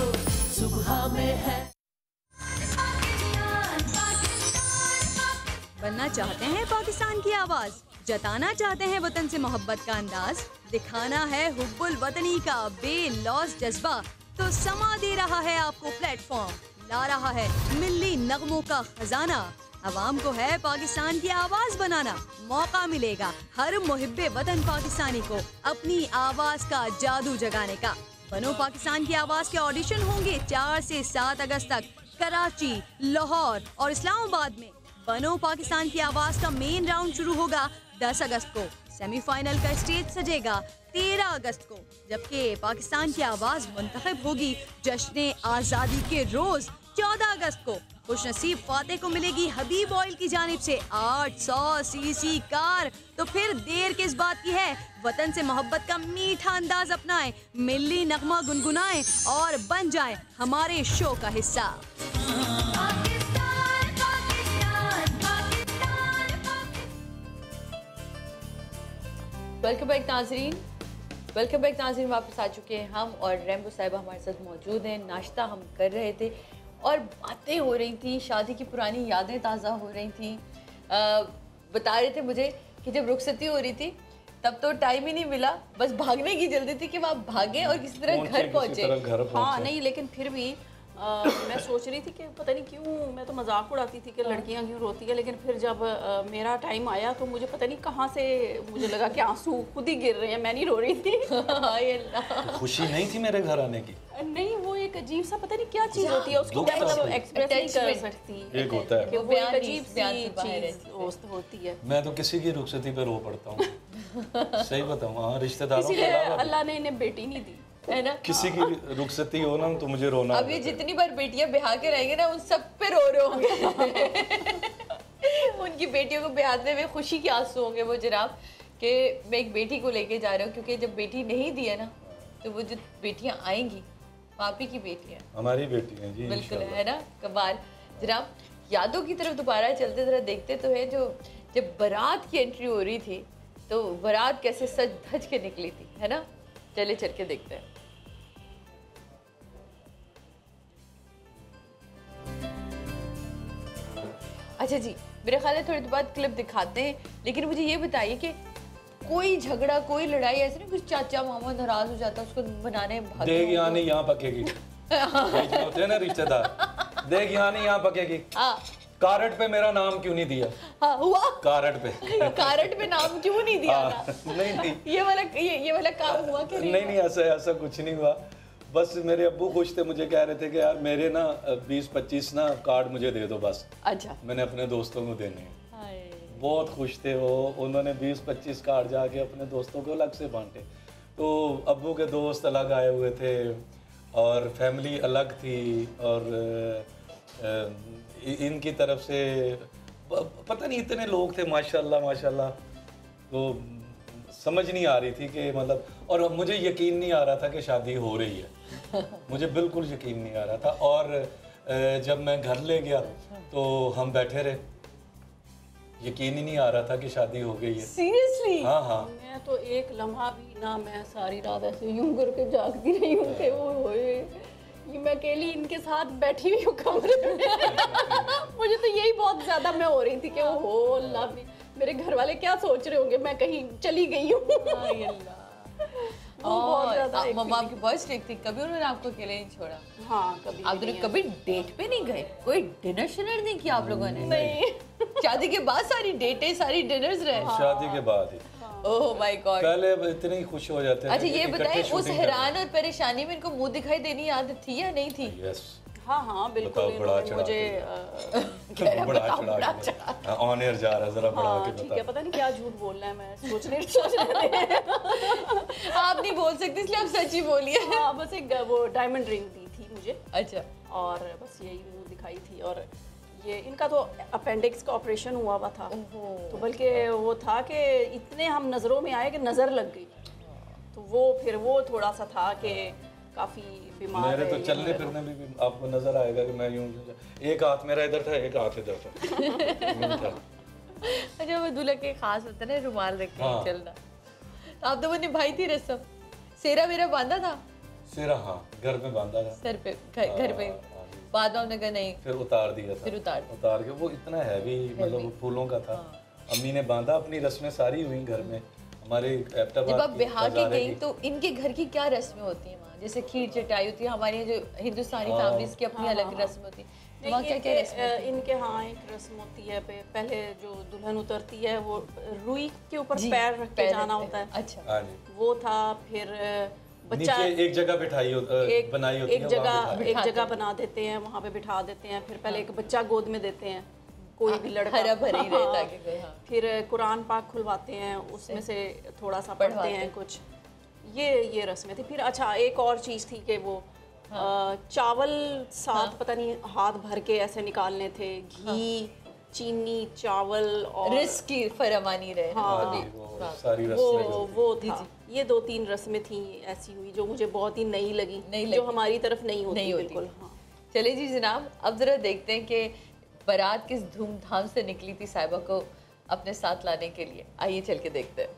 सुबह में है। बनना चाहते हैं पाकिस्तान की आवाज, जताना चाहते हैं वतन से मोहब्बत का अंदाज, दिखाना है हुब्बुल वतनी का बेलौस जज्बा, तो समा दे रहा है आपको प्लेटफॉर्म, ला रहा है मिल्ली नगमों का खजाना। अवाम को है पाकिस्तान की आवाज बनाना, मौका मिलेगा हर मुहिब्बे वतन पाकिस्तानी को अपनी आवाज का जादू जगाने का। बनो पाकिस्तान की आवाज के ऑडिशन होंगे 4 से 7 अगस्त तक कराची, लाहौर और इस्लामाबाद में। बनो पाकिस्तान की आवाज का मेन राउंड शुरू होगा 10 अगस्त को। सेमीफाइनल का स्टेज सजेगा 13 अगस्त को, जबकि पाकिस्तान की आवाज मुंतखब होगी जश्न आज़ादी के रोज 14 अगस्त को। खुशनसीब फाते को मिलेगी हबीब ऑयल की जानिब से 800 सीसी कार। तो फिर देर किस बात की है, वतन से मोहब्बत का मीठा अंदाज अपनाएं, मिल्ली नगमा गुनगुनाएं और बन जाएं हमारे शो का हिस्सा। वेलकम बैक नाजरीन, वेलकम बैक नाजरीन। वापस आ चुके हैं हम और रेम्बो साहिबा हमारे साथ मौजूद हैं। नाश्ता हम कर रहे थे और बातें हो रही थी, शादी की पुरानी यादें ताज़ा हो रही थी। बता रहे थे मुझे कि जब रुखसती हो रही थी तब तो टाइम ही नहीं मिला, बस भागने की जल्दी थी कि वहाँ भागे और किसी तरह घर पहुँचे। हाँ नहीं, लेकिन फिर भी मैं सोच रही थी कि पता नहीं क्यों, मैं तो मजाक उड़ाती थी कि लड़कियां क्यों रोती है, लेकिन फिर जब मेरा टाइम आया तो मुझे पता नहीं कहाँ से मुझे लगा कि आंसू खुद ही गिर रहे हैं, मैं नहीं रो रही थी। खुशी नहीं थी मेरे घर आने की? नहीं, वो एक अजीब सा पता नहीं क्या चीज़ होती है, उसको मतलब एक्सप्रेस नहीं कर सकती। एक होता है, वो एक अजीब सी चीज़ होती है। मैं तो किसी की रुखसती पे रो पड़ता हूँ। सही बताऊँ, हाँ रिश्तेदारों इसीलिए अल्लाह ने इन्हें बेटी नहीं दी है ना। किसी की रुखसती हो ना तो मुझे रोना। अब ये जितनी बार बेटियां ब्याह के रहेंगे ना उन सब पे रो रहे होंगे। उनकी बेटियों को ब्याहते हुए खुशी के आंसू होंगे वो जनाब, कि मैं एक बेटी को लेके जा रहा हूँ, क्योंकि जब बेटी नहीं दी है ना तो वो जो बेटियां आएंगी पापी की बेटियां, हमारी बेटी हैं जी, बिल्कुल है ना। कमाल जनाब, यादों की तरफ दोबारा चलते जरा देखते तो है, जो जब बारात की एंट्री हो रही थी तो बारात कैसे सज धज के निकली थी, है ना। चले चल के देखते हैं। अच्छा जी, मेरे ख्याल है थोड़ी देर बाद क्लिप दिखाते हैं, लेकिन मुझे ये बताइए कि कोई झगड़ा कोई लड़ाई ऐसे नहीं, कुछ चाचा मामा नाराज हो जाता उसको बनाने भाग देख यहाँ नहीं यहाँ पकेगी, बीच में होते हैं ना रिश्तेदार, देख यहाँ नहीं यहाँ पकेगी, कारट पे मेरा नाम क्यों नहीं दिया? हाँ हुआ कारट पे कारट पे नाम क्यों नहीं दिया था? नहीं ये वाला काम हुआ कि नहीं ऐसा कुछ नहीं हुआ। बस मेरे अब्बू खुश थे, मुझे कह रहे थे कि यार मेरे ना 20-25 ना कार्ड मुझे दे दो बस। अच्छा। मैंने अपने दोस्तों को देने हैं। बहुत खुश थे वो, उन्होंने 20-25 कार्ड जाके अपने दोस्तों को अलग से बांटे। तो अब्बू के दोस्त अलग आए हुए थे और फैमिली अलग थी, और इनकी तरफ से पता नहीं इतने लोग थे माशाल्लाह। तो समझ नहीं आ रही थी कि मतलब, और मुझे यकीन नहीं आ रहा था कि शादी हो रही है, मुझे बिल्कुल यकीन नहीं आ रहा था। और जब मैं घर ले गया तो हम बैठे रहे, यकीन ही नहीं आ रहा था कि शादी हो गई है। सीरियसली? हाँ। मैं तो एक लम्हा भी ना, मैं सारी रात ऐसे यूं करके जागती रही हूँ कि वो ये मैं अकेली इनके साथ बैठी हुई हूँ कमरे में। मुझे तो यही बहुत ज्यादा मैं हो रही थी कि वो हो अल्लाह भी, मेरे घर वाले क्या सोच रहे होंगे, मैं कहीं चली गई हूँ। मम्मा आपकी बहुत स्ट्रिक्ट थी, कभी उन्होंने आपको अकेले नहीं छोड़ा? हाँ कभी। आप दोनों कभी डेट पे नहीं गए? कोई डिनर शिनर नहीं किया आप लोगों ने? नहीं। शादी के बाद सारी डेटें सारी डिनर्स रहे? शादी के बाद ही। Oh my God. पहले इतने ही खुश हो जाते थे। अच्छा ये बताएं, उस हैरान और परेशानी में इनको मुंह दिखाई देनी आदत थी या नहीं थी? यस। हाँ बिल्कुल। मुझे बड़ा चढ़ा ऑन एयर जा रहा, जरा बढ़ा के ठीक है, पता नहीं क्या झूठ बोलना है, मैं सोच रही आप नहीं बोल सकती इसलिए आप सच ही बोलिए। हाँ बस एक वो डायमंड रिंग दी थी मुझे। अच्छा। और बस यही मुंह दिखाई थी। और ये इनका तो अपेंडिक्स का ऑपरेशन हुआ था, तो बल्कि वो था कि इतने हम नज़रों में आए कि नज़र लग गई, तो वो फिर वो थोड़ा सा था कि काफ़ी बीमार। मेरे तो चलने फिरने भी आपको नजर आएगा कि मैं यूं, एक हाथ मेरा इधर था, एक हाथ इधर था। अच्छा वो दूल्हे के खास होता है ना रुमाल रख के चलना। आप तो वो निभाई थी रस्म, सेरा वेरा बांधा था? सेरा हाँ घर में बांधा था, सर पे घर पे। बाद में उन्होंने नहीं, फिर उतार दिया था। फिर उतार के, वो इतना हैवी मतलब फूलों का था। अम्मी ने बांधा, अपनी रस्में सारी हुई घर में हमारे। जब आप बिहार के गई तो इनके घर की क्या रस्में होती हैं वहाँ? जैसे खीर चटाई होती है, हमारी जो हिंदुस्तानी फैमिलीज की अपनी अलग रस्म होती है, वहाँ क्या क्या रस्में? इनके हाँ एक रस्म होती है, पहले जो दुल्हन उतरती है वो रुई के ऊपर पैर रख के जाना होता है। अच्छा वो था। फिर बच्चा एक जगह बनाई होती है, एक जगह बना देते हैं, वहाँ पे बिठा देते हैं। फिर पहले एक बच्चा गोद में देते हैं, कोई भी लड़का हरा भरा ही रहे ताकि फिर कुरान पाक खुलवाते हैं, उसमें से थोड़ा सा पढ़ते हैं कुछ। ये रस्में थी। फिर अच्छा एक और चीज़ थी कि वो चावल साथ पता नहीं हाथ भर के ऐसे निकालने थे, घी चीनी चावल और रिस्क की फरमानी रहे। सारी वो था। ये 2-3 रस्में थी ऐसी हुई जो मुझे बहुत ही नई लगी, जो हमारी तरफ नहीं होती बिल्कुल। हाँ चलिए जी जनाब, अब जरा देखते हैं कि बारात किस धूमधाम से निकली थी साहिबा को अपने साथ लाने के लिए। आइए चल के देखते हैं।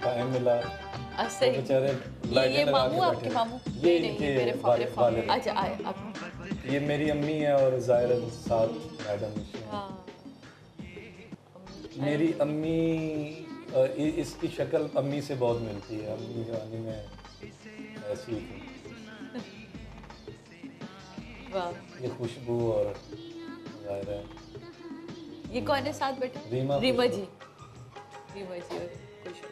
टाइम मिला। ये मामू आपके मामू? ये मेरे वाले। अच्छा आए आप। ये मेरी अम्मी है और जाहिर साथ मैडम। मेरी अम्मी इसकी शक्ल अम्मी से बहुत मिलती है, अम्मी जवानी में ऐसी थी। वाह। ये खुशबू और ज़ाहिर है। ये कौन है साथ बैठे? रीमा जी। खुशबू। रीमा जी और खुशबू,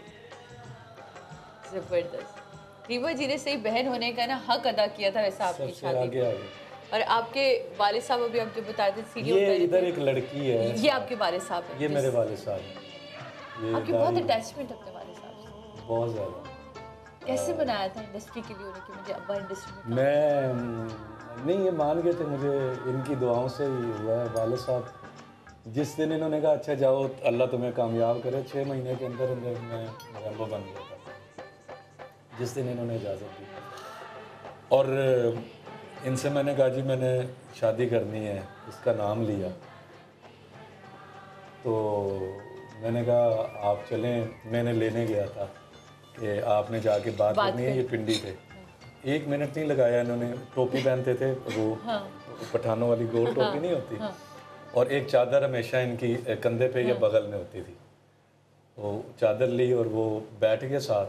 जबरदस्त। रीमा जी ने सही बहन होने का ना हक अदा किया था वैसा आपकी सबसे शादी आगे में। आगे। और आपके वालिद साहब अभी आप जो बता रहे थे सीढ़ियों ये पर इधर एक लड़की है, ये आपके वालिद साहब हैं? ये मेरे वालिद साहब हैं। ये आपकी बहुत दाढ़ी- अटैचमेंट अपने वालिद साहब से। बहुत ज़्यादा। कैसे बनाया था इंडस्ट्री के लिए उन्हें कि मुझे अब्बा इंडस्ट्री में मैं नहीं, ये मान गए थे, मुझे इनकी दुआओं से ही हुआ है। वालिद साहब जिस दिन इन्होंने कहा अच्छा जाओ अल्लाह तुम्हें कामयाब करे, 6 महीने के अंदर अंदर मैं रैम्बो बन गया था जिस दिन इन्होंने इजाज़त दी। और इनसे मैंने कहा जी मैंने शादी करनी है, इसका नाम लिया तो मैंने कहा आप चलें, मैंने लेने गया था कि आपने जाके बात करनी है, ये पिंडी पे 1 मिनट नहीं लगाया इन्होंने। टोपी पहनते थे वो पठानों वाली गोल टोपी नहीं होती, और एक चादर हमेशा इनकी कंधे पे या बगल में होती थी। तो चादर ली और वो बैठ के साथ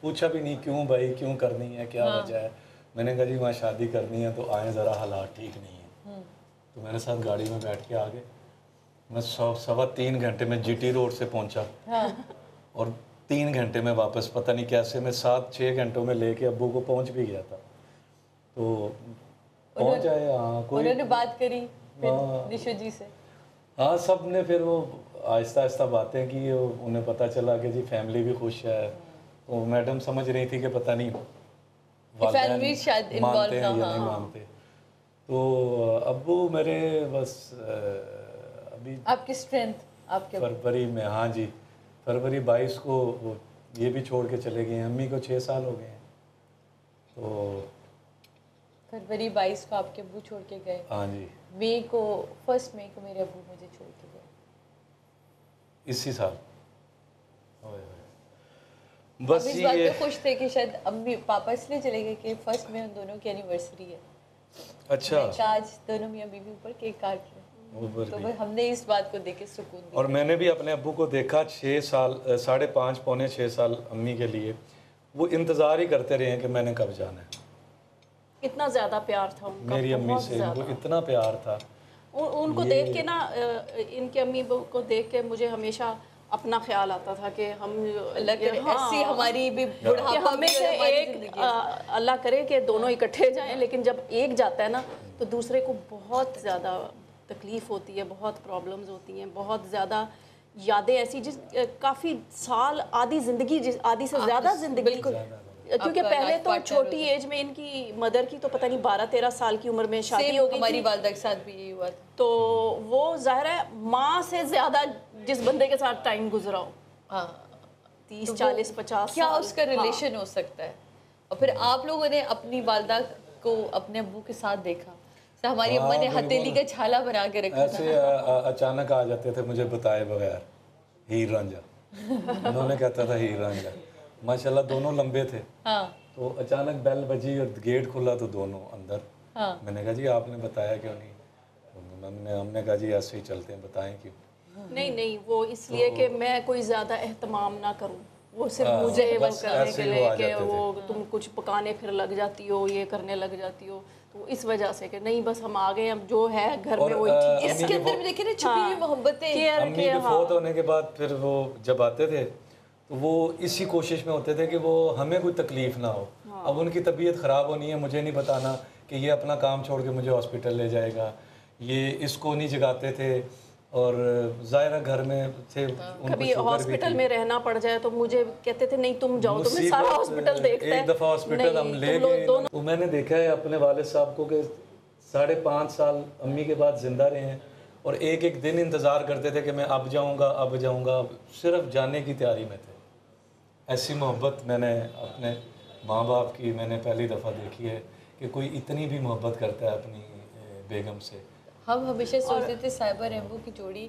पूछा भी नहीं क्यों भाई, क्यों करनी है, क्या वजह है। मैंने कहा जी वहाँ शादी करनी है तो आए, ज़रा हालात ठीक नहीं है। तो मेरे साथ गाड़ी में बैठ के आ गए। मैं 3.25 घंटे में जीटी रोड से पहुँचा और 3 घंटे में वापस, पता नहीं कैसे मैं 7-6 घंटों में लेके अब्बू को पहुँच भी गया था। तो पहुँच आए। हाँ, कोई उन्होंने बात करी निशो जी से? हाँ, सब ने फिर वो आहिस्ता आहिस्ता बातें की। उन्हें पता चला कि जी फैमिली भी खुश है। तो मैडम समझ रही थी कि पता नहीं फैमिली शायद मानते हैं या हाँ, नहीं मानते। तो अब्बू मेरे बस अभी आपकी स्ट्रेंथ आपके फरवरी में, हाँ जी, फरवरी 22 को वो ये भी छोड़ के चले गए हैं। अम्मी को 6 साल हो गए हैं। तो फरवरी 22 को आपके अब्बू छोड़ के गए। हाँ जी। 1 मई को मेरे अब्बू मुझे छोड़ के गए इसी साल। बस इस बात पे खुश थे कि शायद अम्मी पापा इसलिए चले गए कि 1 मई उन दोनों की एनिवर्सरी है। अच्छा। आज दोनों मियां बीवी ऊपर केक काट रहे, तो बस हमने इस बात को देख के सुकून दिया। और मैंने भी अपने अब्बू को देखा 6 साल, 5.5 पौने 6 साल अम्मी के लिए वो इंतज़ार ही करते रहे हैं कि मैंने कब जाना है। इतना ज़्यादा प्यार था उनका मेरी अम्मी से, उनको इतना प्यार था। उनको देख के ना, इनके अम्मी को देख के मुझे हमेशा अपना ख्याल आता था कि हम ऐसी हमारी भी बुढ़ापा हमें से एक अल्लाह करे कि दोनों इकट्ठे जाएं, लेकिन जब एक जाता है ना तो दूसरे को बहुत ज़्यादा तकलीफ़ होती है, बहुत प्रॉब्लम्स होती हैं, बहुत ज़्यादा यादें ऐसी जिस काफ़ी साल, आधी ज़िंदगी, आधी से ज़्यादा ज़िंदगी, क्योंकि पहले तो छोटी एज में इनकी मदर की तो पता नहीं 12-13 साल की उम्र में शादी हो गई। हमारी वालिदा के साथ भी यही हुआ था। तो वो ज़ाहिर है माँ से ज़्यादा जिस बंदे के साथ टाइम गुजरा हो, 30-40-50 क्या उसका रिलेशन हो सकता है। और फिर आप लोगों ने अपनी वालिदा को अपने अब्बू के साथ देखा, हमारी अम्मा ने हथेली का छाला बना के रखा ऐसे अचानक आ जाते थे मुझे बताए बगैर, हीर रांझा। उन्होंने कहता था हीर रांझा। माशाल्लाह दोनों लंबे थे। हाँ। तो अचानक बेल बजी और गेट खुला तो दोनों अंदर। हाँ। मैंने कहा जी आपने बताया क्यों नहीं? हमने कहा जी ऐसे ही चलते हैं, बताएं क्यों? नहीं, वो इसलिए कि मैं कोई ज़्यादा एहतमाम ना करूं, वो सिर्फ मुझे वो करने के लिए कि वो तुम कुछ पकाने फिर लग जाती हो, ये करने लग जाती हो, तो इस वजह से कि नहीं बस हम आ गए, अब जो है घर में वही ठीक है। इसके अंदर भी देखिए ना छुपी हुई मोहब्बतें। अम्मी के फौत होने के बाद फिर वो जब आते थे तो वो इसी कोशिश में होते थे कि वो हमें कोई तकलीफ ना हो। अब उनकी तबीयत ख़राब होनी है, मुझे नहीं बताना कि ये अपना काम छोड़ के मुझे हॉस्पिटल ले जाएगा, ये इसको नहीं जगाते थे। और ज़ाहिर घर में थे, कभी हॉस्पिटल में रहना पड़ जाए तो मुझे कहते थे नहीं तुम जाओ, तुम्हें सारा हॉस्पिटल देखता है। एक दफ़ा हॉस्पिटल हम ले गए तो मैंने देखा है अपने वालिद साहब को कि 5.5 साल अम्मी के बाद ज़िंदा रहे हैं और एक एक दिन इंतज़ार करते थे कि मैं अब जाऊँगा, अब जाऊँगा, सिर्फ जाने की तैयारी में थे। ऐसी मोहब्बत मैंने अपने माँ बाप की मैंने पहली दफ़ा देखी है कि कोई इतनी भी मोहब्बत करता है अपनी बेगम से। हम हमेशा सोचते थे साहिबा रेम्बो की जोड़ी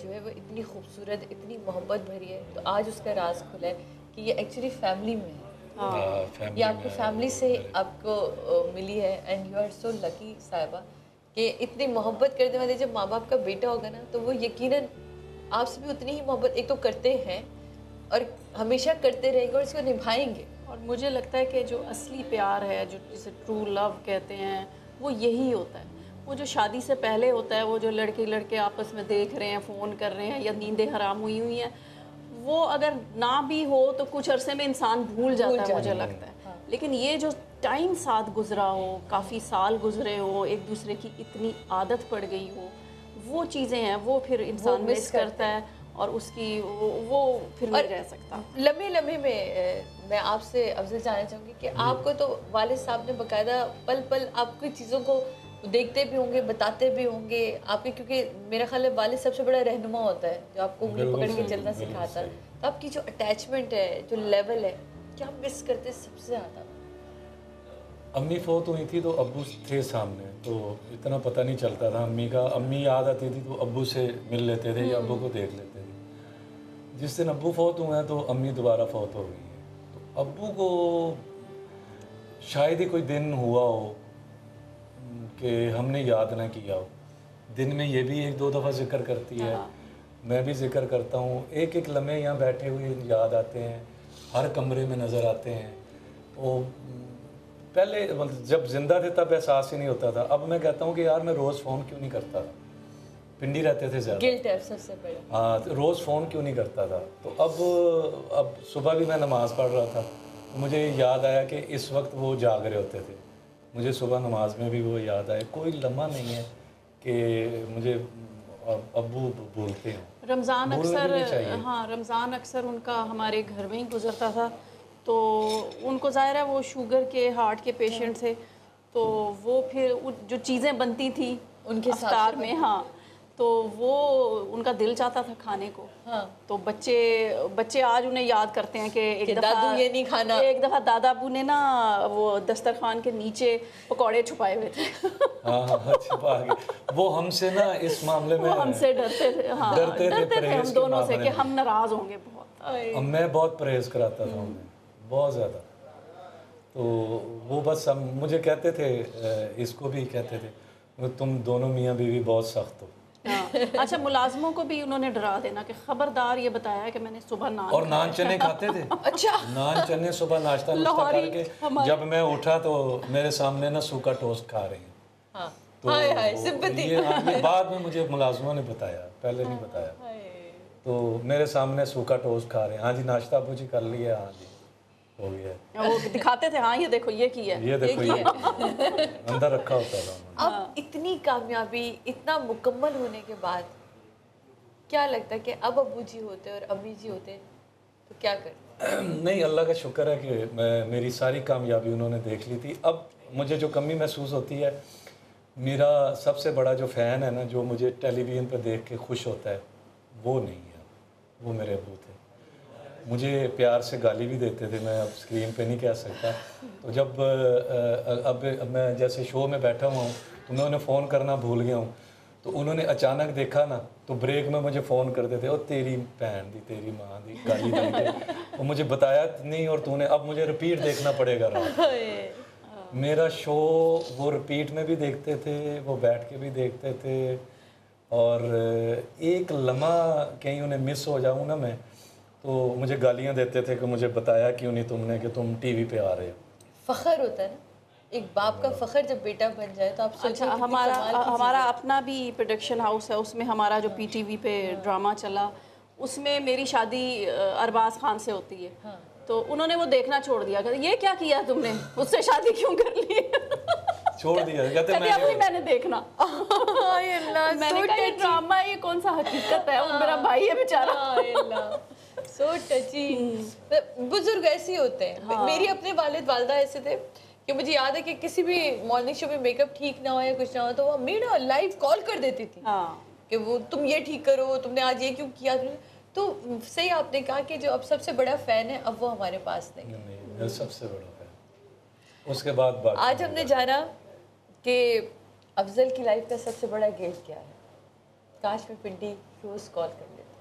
जो है वो इतनी खूबसूरत, इतनी मोहब्बत भरी है, तो आज उसका राज खुला है कि ये एक्चुअली फैमिली में है। ये आपकी फैमिली से आपको मिली है and you are so lucky Sahiba कि इतनी मोहब्बत करते हुए जब माँ बाप का बेटा होगा ना तो वो यकीनन आपसे भी उतनी ही मोहब्बत एक तो करते हैं और हमेशा करते रहेंगे और इसको निभाएंगे। और मुझे लगता है कि जो असली प्यार है, जो जिसे ट्रू लव कहते हैं, वो यही होता है। वो जो शादी से पहले होता है, वो जो लड़के आपस में देख रहे हैं, फ़ोन कर रहे हैं या नींदें हराम हुई हैं, वो अगर ना भी हो तो कुछ अरसे में इंसान भूल जाता है, मुझे लगता है। हाँ। लेकिन ये जो टाइम साथ गुजरा हो, काफ़ी साल गुजरे हो, एक दूसरे की इतनी आदत पड़ गई हो, वो चीज़ें हैं, वो फिर इंसान मिस करता है और उसकी वो फिर नहीं रह सकता। लम्हे लम्हे में मैं आपसे अफजल जानना चाहूँगी कि आपको तो वालिद साहब ने बाकायदा पल पल आपकी चीज़ों को देखते भी होंगे, बताते भी होंगे आपके, क्योंकि मेरा ख्याल है वालिद सबसे बड़ा रहनुमा होता है जो आपको उंगली पकड़ के चलना सिखाता है। तो आपकी जो अटैचमेंट है, जो लेवल है, क्या मिस करते सबसे ज़्यादा? अम्मी फोत हुई थी तो अब्बू थे सामने, तो इतना पता नहीं चलता था अम्मी का। अम्मी याद आती थी तो अब्बू से मिल लेते थे या अब्बू को देख लेते थे। जिस दिन अब्बू फोत हुए हैं तो अम्मी दोबारा फोत हो गई है। तो अब्बू को शायद ही कोई दिन हुआ हो कि हमने याद ना किया हो। दिन में ये भी 1-2 दफ़ा जिक्र करती है, मैं भी जिक्र करता हूँ। एक एक लम्हे यहाँ बैठे हुए याद आते हैं, हर कमरे में नज़र आते हैं। वो पहले मतलब जब जिंदा थे तब एहसास ही नहीं होता था। अब मैं कहता हूँ कि यार मैं रोज़ फ़ोन क्यों नहीं करता था, पिंडी रहते थे ज़्यादा, गिल्ट है सबसे बड़ा। हाँ, तो रोज़ फ़ोन क्यों नहीं करता था। तो अब सुबह भी मैं नमाज़ पढ़ रहा था तो मुझे याद आया कि इस वक्त वो जाग रहे होते थे। मुझे सुबह नमाज में भी वो याद आया। कोई लम्हा नहीं है कि मुझे अब्बू बोलते हैं। रमज़ान अक्सर, हाँ, रमज़ान अक्सर उनका हमारे घर में ही गुजरता था। तो उनको ज़ाहिर है वो शुगर के, हार्ट के पेशेंट थे, तो वो फिर जो चीज़ें बनती थी उनके इफ्तार में, हाँ, तो वो उनका दिल चाहता था खाने को। हाँ। तो बच्चे आज उन्हें याद करते हैं कि एक दफ़ा दादू ये नहीं खाना। एक दफ़ा दादा अबू ने ना वो दस्तरखान के नीचे पकौड़े छुपाए हुए थे। हाँ, छुपा के वो हमसे ना इस मामले में हमसे डरते थे। हाँ, डरते थे हम दोनों से कि हम नाराज़ होंगे बहुत। मैं बहुत परहेज़ कराता था उन्हें, बहुत ज़्यादा। तो वो बस मुझे कहते थे, इसको भी कहते थे, तुम दोनों मियाँ बीवी बहुत सख्त हो। हाँ। अच्छा, मुलाजमों को भी उन्होंने डरा देना कि खबरदार, ये बताया कि मैंने सुबह नान और नान चने खाते थे। अच्छा, नान चने सुबह नाश्ता करके जब मैं उठा तो मेरे सामने ना सूखा टोस्ट खा रही हैं। हाँ। तो ये बाद में मुझे मुलाजमों ने बताया, पहले नहीं बताया। तो मेरे सामने सूखा टोस्ट खा रहे हैं। हाँ जी, नाश्ता अब्बू जी कर लिया? हाँ जी, हो गया। वो दिखाते थे, हाँ ये देखो ये किया, ये देखो ये अंदर रखा होता था। अब इतनी कामयाबी, इतना मुकम्मल होने के बाद क्या लगता है कि अब अब्बू जी होते और अम्मी जी होते तो क्या करते? नहीं, अल्लाह का शुक्र है कि मेरी सारी कामयाबी उन्होंने देख ली थी। अब मुझे जो कमी महसूस होती है, मेरा सबसे बड़ा जो फ़ैन है ना, जो मुझे टेलीविज़न पर देख के खुश होता है, वो नहीं है, वो मेरे अब्बू थे। मुझे प्यार से गाली भी देते थे, मैं अब स्क्रीन पे नहीं कह सकता। तो जब अब मैं जैसे शो में बैठा हुआ हूँ तो मैं उन्हें फ़ोन करना भूल गया हूँ, तो उन्होंने अचानक देखा ना तो ब्रेक में मुझे फ़ोन करते थे, और तेरी भैन दी, तेरी माँ दी, गाली देंगे। वो मुझे बताया नहीं और तूने, अब मुझे रिपीट देखना पड़ेगा रात। मेरा शो वो रिपीट में भी देखते थे, वो बैठ के भी देखते थे, और एक लम्हा कहीं उन्हें मिस हो जाऊँ ना मैं, तो मुझे गालियाँ देते थे कि मुझे बताया क्यों नहीं तुमने कि तुम टीवी पे आ रहे हो। फ़ख्र होता है ना, एक बाप का फ़ख्र जब बेटा बन जाए तो आप सोचो। अच्छा, हमारा अपना भी प्रोडक्शन हाउस है, उसमें हमारा जो पीटीवी पे ड्रामा चला, उसमें मेरी शादी अरबाज खान से होती है। हाँ। तो उन्होंने वो देखना छोड़ दिया, कहते ये क्या किया तुमने, उससे शादी क्यों कर ली? छोड़ दिया, कहते मैंने देखना। मैंने कहा ये ड्रामा है, ये कौन सा हकीकत है, वो मेरा भाई है बेचारा। सो टची। बुजुर्ग ऐसे ही होते हैं। हाँ। मेरी अपने वालिद वालदा ऐसे थे कि मुझे याद है कि किसी भी मॉर्निंग शो में मेकअप ठीक ना हो या कुछ ना हो तो वो अम्मी ना लाइव कॉल कर देती थी। हाँ। कि वो तुम ये ठीक करो, तुमने आज ये क्यों किया। तो सही आपने कहा कि जो अब सबसे बड़ा फ़ैन है अब वो हमारे पास नहीं, सबसे बड़ा फ़ैन। उसके बाद आज हमने जाना कि अफजल की लाइफ का सबसे बड़ा गिल्ट क्या है। काश में पिंडी रोज़ कॉल कर लेता।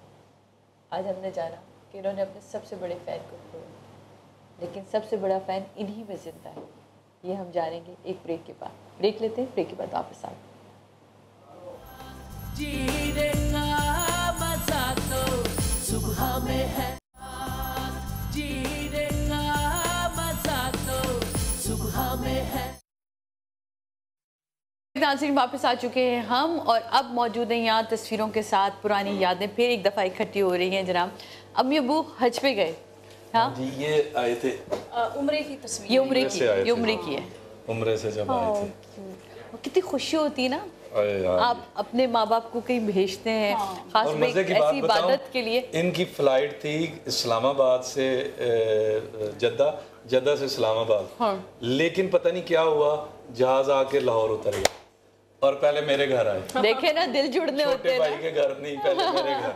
आज हमने जाना कि इन्होंने अपने सबसे बड़े फ़ैन को खोया, लेकिन सबसे बड़ा फ़ैन इन्हीं में ज़िंदा है। ये हम जानेंगे एक ब्रेक के बाद। ब्रेक लेते हैं, ब्रेक के बाद वापस आते हैं। सुबह में है जीने का मजा तो सुबह में है। नाज़रीन वापस आ चुके हैं हम और अब मौजूद हैं यहाँ तस्वीरों के साथ पुरानी यादें फिर एक दफ़ा इकट्ठी हो रही हैं। जनाब अम्मी अबू हज पे गए? हाँ जी, ये आए थे उम्रे की तस्वीर, ये उम्रे की है। उम्रे से जब आए थे। कितनी खुशी होती है ना, आप अपने माँ बाप को कहीं भेजते हैं, खास और में मजे की ऐसी बात इबादत के लिए। इनकी फ्लाइट थी इस्लामाबाद से जद्दा से इस्लामाबाद। हाँ। लेकिन पता नहीं क्या हुआ, जहाज आके लाहौर उतर गया और पहले मेरे घर आए। देखे ना, दिल जुड़ने होते हैं। छोटे भाई के घर नहीं, पहले मेरे घर।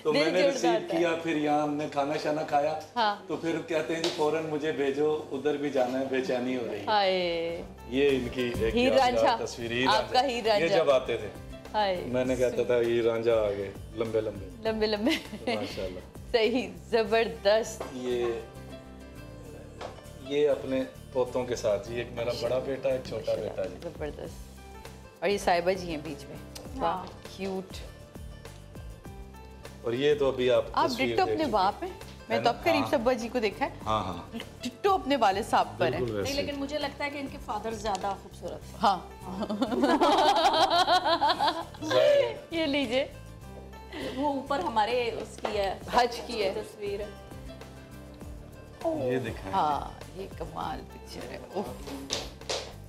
तो मैंने रिसीव किया, फिर यहाँ हमने खाना शाना खाया। हाँ। तो फिर कहते हैं जी फौरन मुझे भेजो, उधर भी जाना है, बेचैनी हो रही है। ये इनकी एक यादगार तस्वीर, आपका हीर रांझा। ये जब आते थे मैंने कहता था हीर रांझा आ गए, लंबे लंबे माशाल्लाह। सही, जबरदस्त। ये अपने पोतों के साथ जी, एक मेरा बड़ा बेटा, एक छोटा बेटा जी। जबरदस्त। और ये साहिबा जी हैं बीच में, वाह क्यूट। और ये तो अभी आप डिट्टो अपने बाप हैं। मैं तो अब करीब से अब्बा जी को देखा है। हाँ। डिट्टो अपने वाले साहब पर है। नहीं, लेकिन मुझे लगता है कि इनके फादर ज्यादा खूबसूरत हैं। हाँ। ये लीजिए, वो ऊपर हमारे उसकी है, हज की है तस्वीर है। ये दिखाएं। हाँ, ये कमाल पिक्चर है।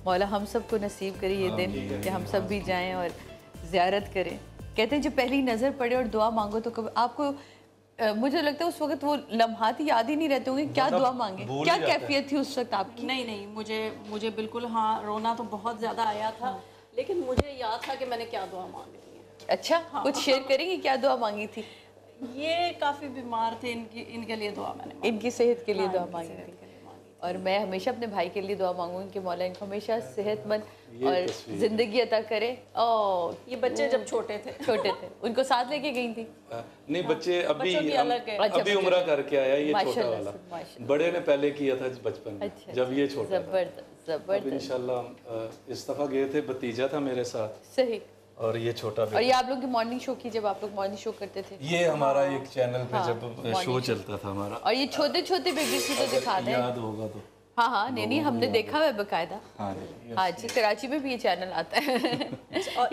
मौला हम सबको नसीब करे ये दिन कि हम सब भी जाएं और ज़ियारत करें। कहते हैं जब पहली नज़र पड़े और दुआ मांगो तो कभी आपको मुझे लगता है उस वक्त वो लम्हात याद ही नहीं रहते होंगे, क्या दुआ मांगे, क्या कैफियत थी उस वक्त आपकी? नहीं, मुझे बिल्कुल, हाँ, रोना तो बहुत ज़्यादा आया था। लेकिन मुझे याद था कि मैंने क्या दुआ मांगी थी। अच्छा, कुछ शेयर करेंगी क्या दुआ मांगी थी? ये काफ़ी बीमार थे, इनके लिए दुआ मैंने, इनकी सेहत के लिए दुआ मांगी थी। और मैं हमेशा अपने भाई के लिए दुआ मांगूंगी कि मौला इनको हमेशा सेहतमंद और जिंदगी अता करे। ये बच्चे जब छोटे थे उनको साथ लेके गई थी? नहीं, बच्चे अभी उम्रा करके आया ये छोटा वाला। बड़े ने पहले किया था बचपन में, जब ये छोटा था। जबरदस्त। इंशाल्लाह इस दफा गए थे, भतीजा था मेरे साथ। सही। और ये छोटा और ये आप लोग की मॉर्निंग शो की, जब आप लोग मॉर्निंग शो करते थे, ये हमारा एक चैनल पे जब शो चलता था हमारा। और ये छोटे छोटे बेबीज को दिखाते हैं, याद होगा तो। हाँ, नहीं हमने देखा है बकायदा। हाँ जी, कराची में भी ये चैनल आता है।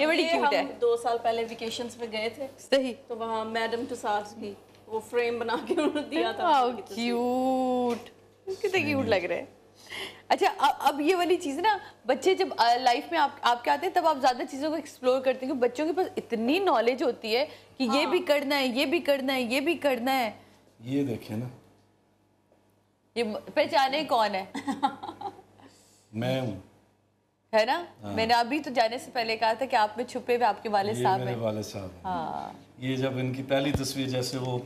ये बड़ी क्यूट है। 2 साल पहले वेकेशंस में गए थे। सही। तो वहाँ मैडम टुसाड्स की वो फ्रेम बना के उन्होंने दिया था। क्यूट, कितने क्यूट लग रहे हैं। अच्छा, अब ये वाली चीज़ ना, बच्चे जब लाइफ में आपके आते हैं तब आप ज़्यादा चीज़ों को एक्सप्लोर करते हैं। बच्चों के पास इतनी नॉलेज होती है कि ये भी करना है, ये भी करना है, ये भी करना है। ये देखें ना, ये पहचाने कौन है? मैं हूँ, है ना? मैंने अभी तो जाने से पहले कहा था कि आप में छुपे हुए आपके वाले साहब हैं। मेरे वाले साहब। हाँ। ये जब इनकी पहली तस्वीर जैसे वो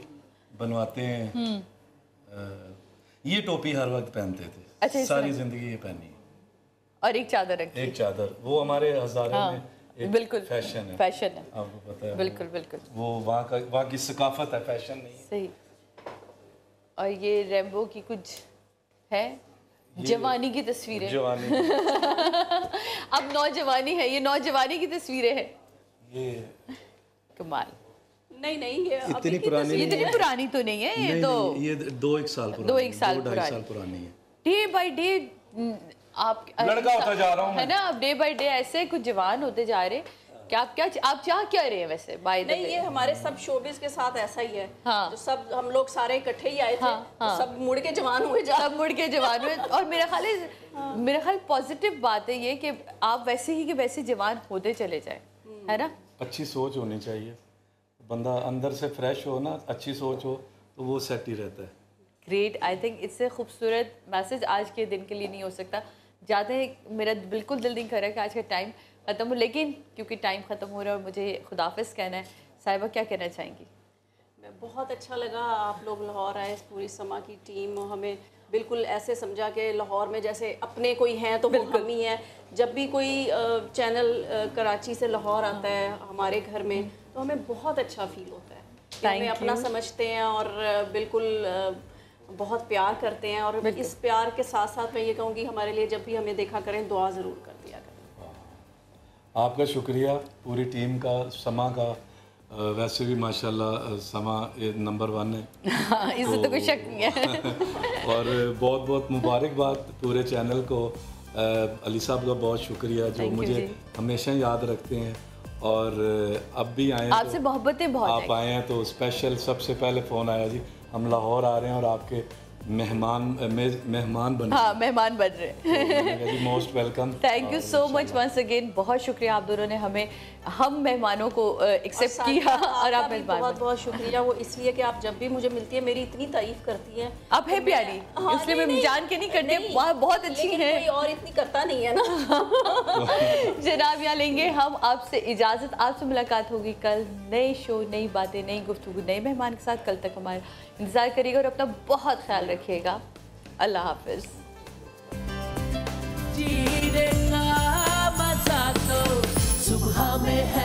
बनवाते हैं, ये टोपी हर वक्त पहनते थे। अच्छा, सारी जिंदगी ये पहनी। और एक चादर रखी। एक चादर, वो हमारे हजारे में एक बिल्कुल फैशन है, आपको पता है। बिल्कुल वो वहाँ की सकाफत है, फैशन नहीं। सही। और ये रैम्बो की कुछ है, जवानी की तस्वीरें। जवानी। अब नौजवानी है, ये नौजवानी की तस्वीरें हैं। ये कमाल। नहीं, ये इतनी पुरानी तो नहीं है। ये तो ये 2-1 साल पुरानी है। डे बाय डे आप लड़का होता जा रहा हूँ है ना, अब डे बाय डे ऐसे कुछ जवान होते जा रहे। क्या आप चाह रहे हैं वैसे? नहीं, ये हमारे सब शोबिस के साथ ऐसा ही है। हाँ। तो सब हम लोग सारे इकट्ठे ही आए थे। तो सब मुड़ के जवान हुए और मेरा ख्याल पॉजिटिव बात है ये कि आप वैसे ही कि वैसे जवान होते चले जाए, है ना? अच्छी सोच होनी चाहिए, बंदा अंदर से फ्रेश हो ना, अच्छी सोच हो तो वो सेट ही रहता है। ग्रेट। आई थिंक इससे खूबसूरत मैसेज आज के दिन के लिए नहीं हो सकता। जाते हैं, मेरा बिल्कुल दिल नहीं कर रहा है कि आज का टाइम ख़त्म हो, लेकिन क्योंकि टाइम ख़त्म हो रहा है और मुझे खुदाफिज कहना है। साहिबा क्या कहना चाहेंगी? मैं बहुत अच्छा लगा आप लोग लाहौर आए, पूरी समा की टीम, हमें बिल्कुल ऐसे समझा कि लाहौर में जैसे अपने कोई हैं तो वो हम ही हैं। जब भी कोई चैनल कराची से लाहौर आता है हमारे घर में तो हमें बहुत अच्छा फील होता है कि हमें अपना समझते हैं और बिल्कुल बहुत प्यार करते हैं। और इस प्यार के साथ साथ मैं ये कहूँगी हमारे लिए जब भी हमें देखा करें दुआ ज़रूर कर दिया करें। आपका शुक्रिया, पूरी टीम का, समा का, वैसे भी माशाल्लाह समा नंबर 1 है। इसमें तो कोई शक नहीं है। और बहुत बहुत मुबारकबाद पूरे चैनल को। अली साहब का बहुत शुक्रिया जो मुझे हमेशा याद रखते हैं और अब भी आए, आपसे मोहब्बतें बहुत आप आए हैं तो स्पेशल सबसे पहले फ़ोन आया जी हम लाहौर आ रहे हैं और आपके मेहमान बन हाँ मेहमान बन रहे। Most welcome. Thank you so much once again. बहुत शुक्रिया आप दोनों ने हमें हम मेहमानों को एक्सेप्ट किया और आप मेहमान बहुत बहुत शुक्रिया। वो इसलिए कि आप जब भी मुझे मिलती है मेरी इतनी तारीफ करती हैं। आप है प्यारी इसलिए मैं जान के नहीं करते बहुत अच्छी है। कोई और इतनी करता नहीं है ना। जनाब यहाँ लेंगे हम आपसे इजाज़त। आपसे मुलाकात होगी कल नए शो नई बातें नई गुफ्तगू नए मेहमान के साथ। कल तक हमारा इंतज़ार करिएगा और अपना बहुत ख्याल रखिएगा। अल्लाह हाफिज़।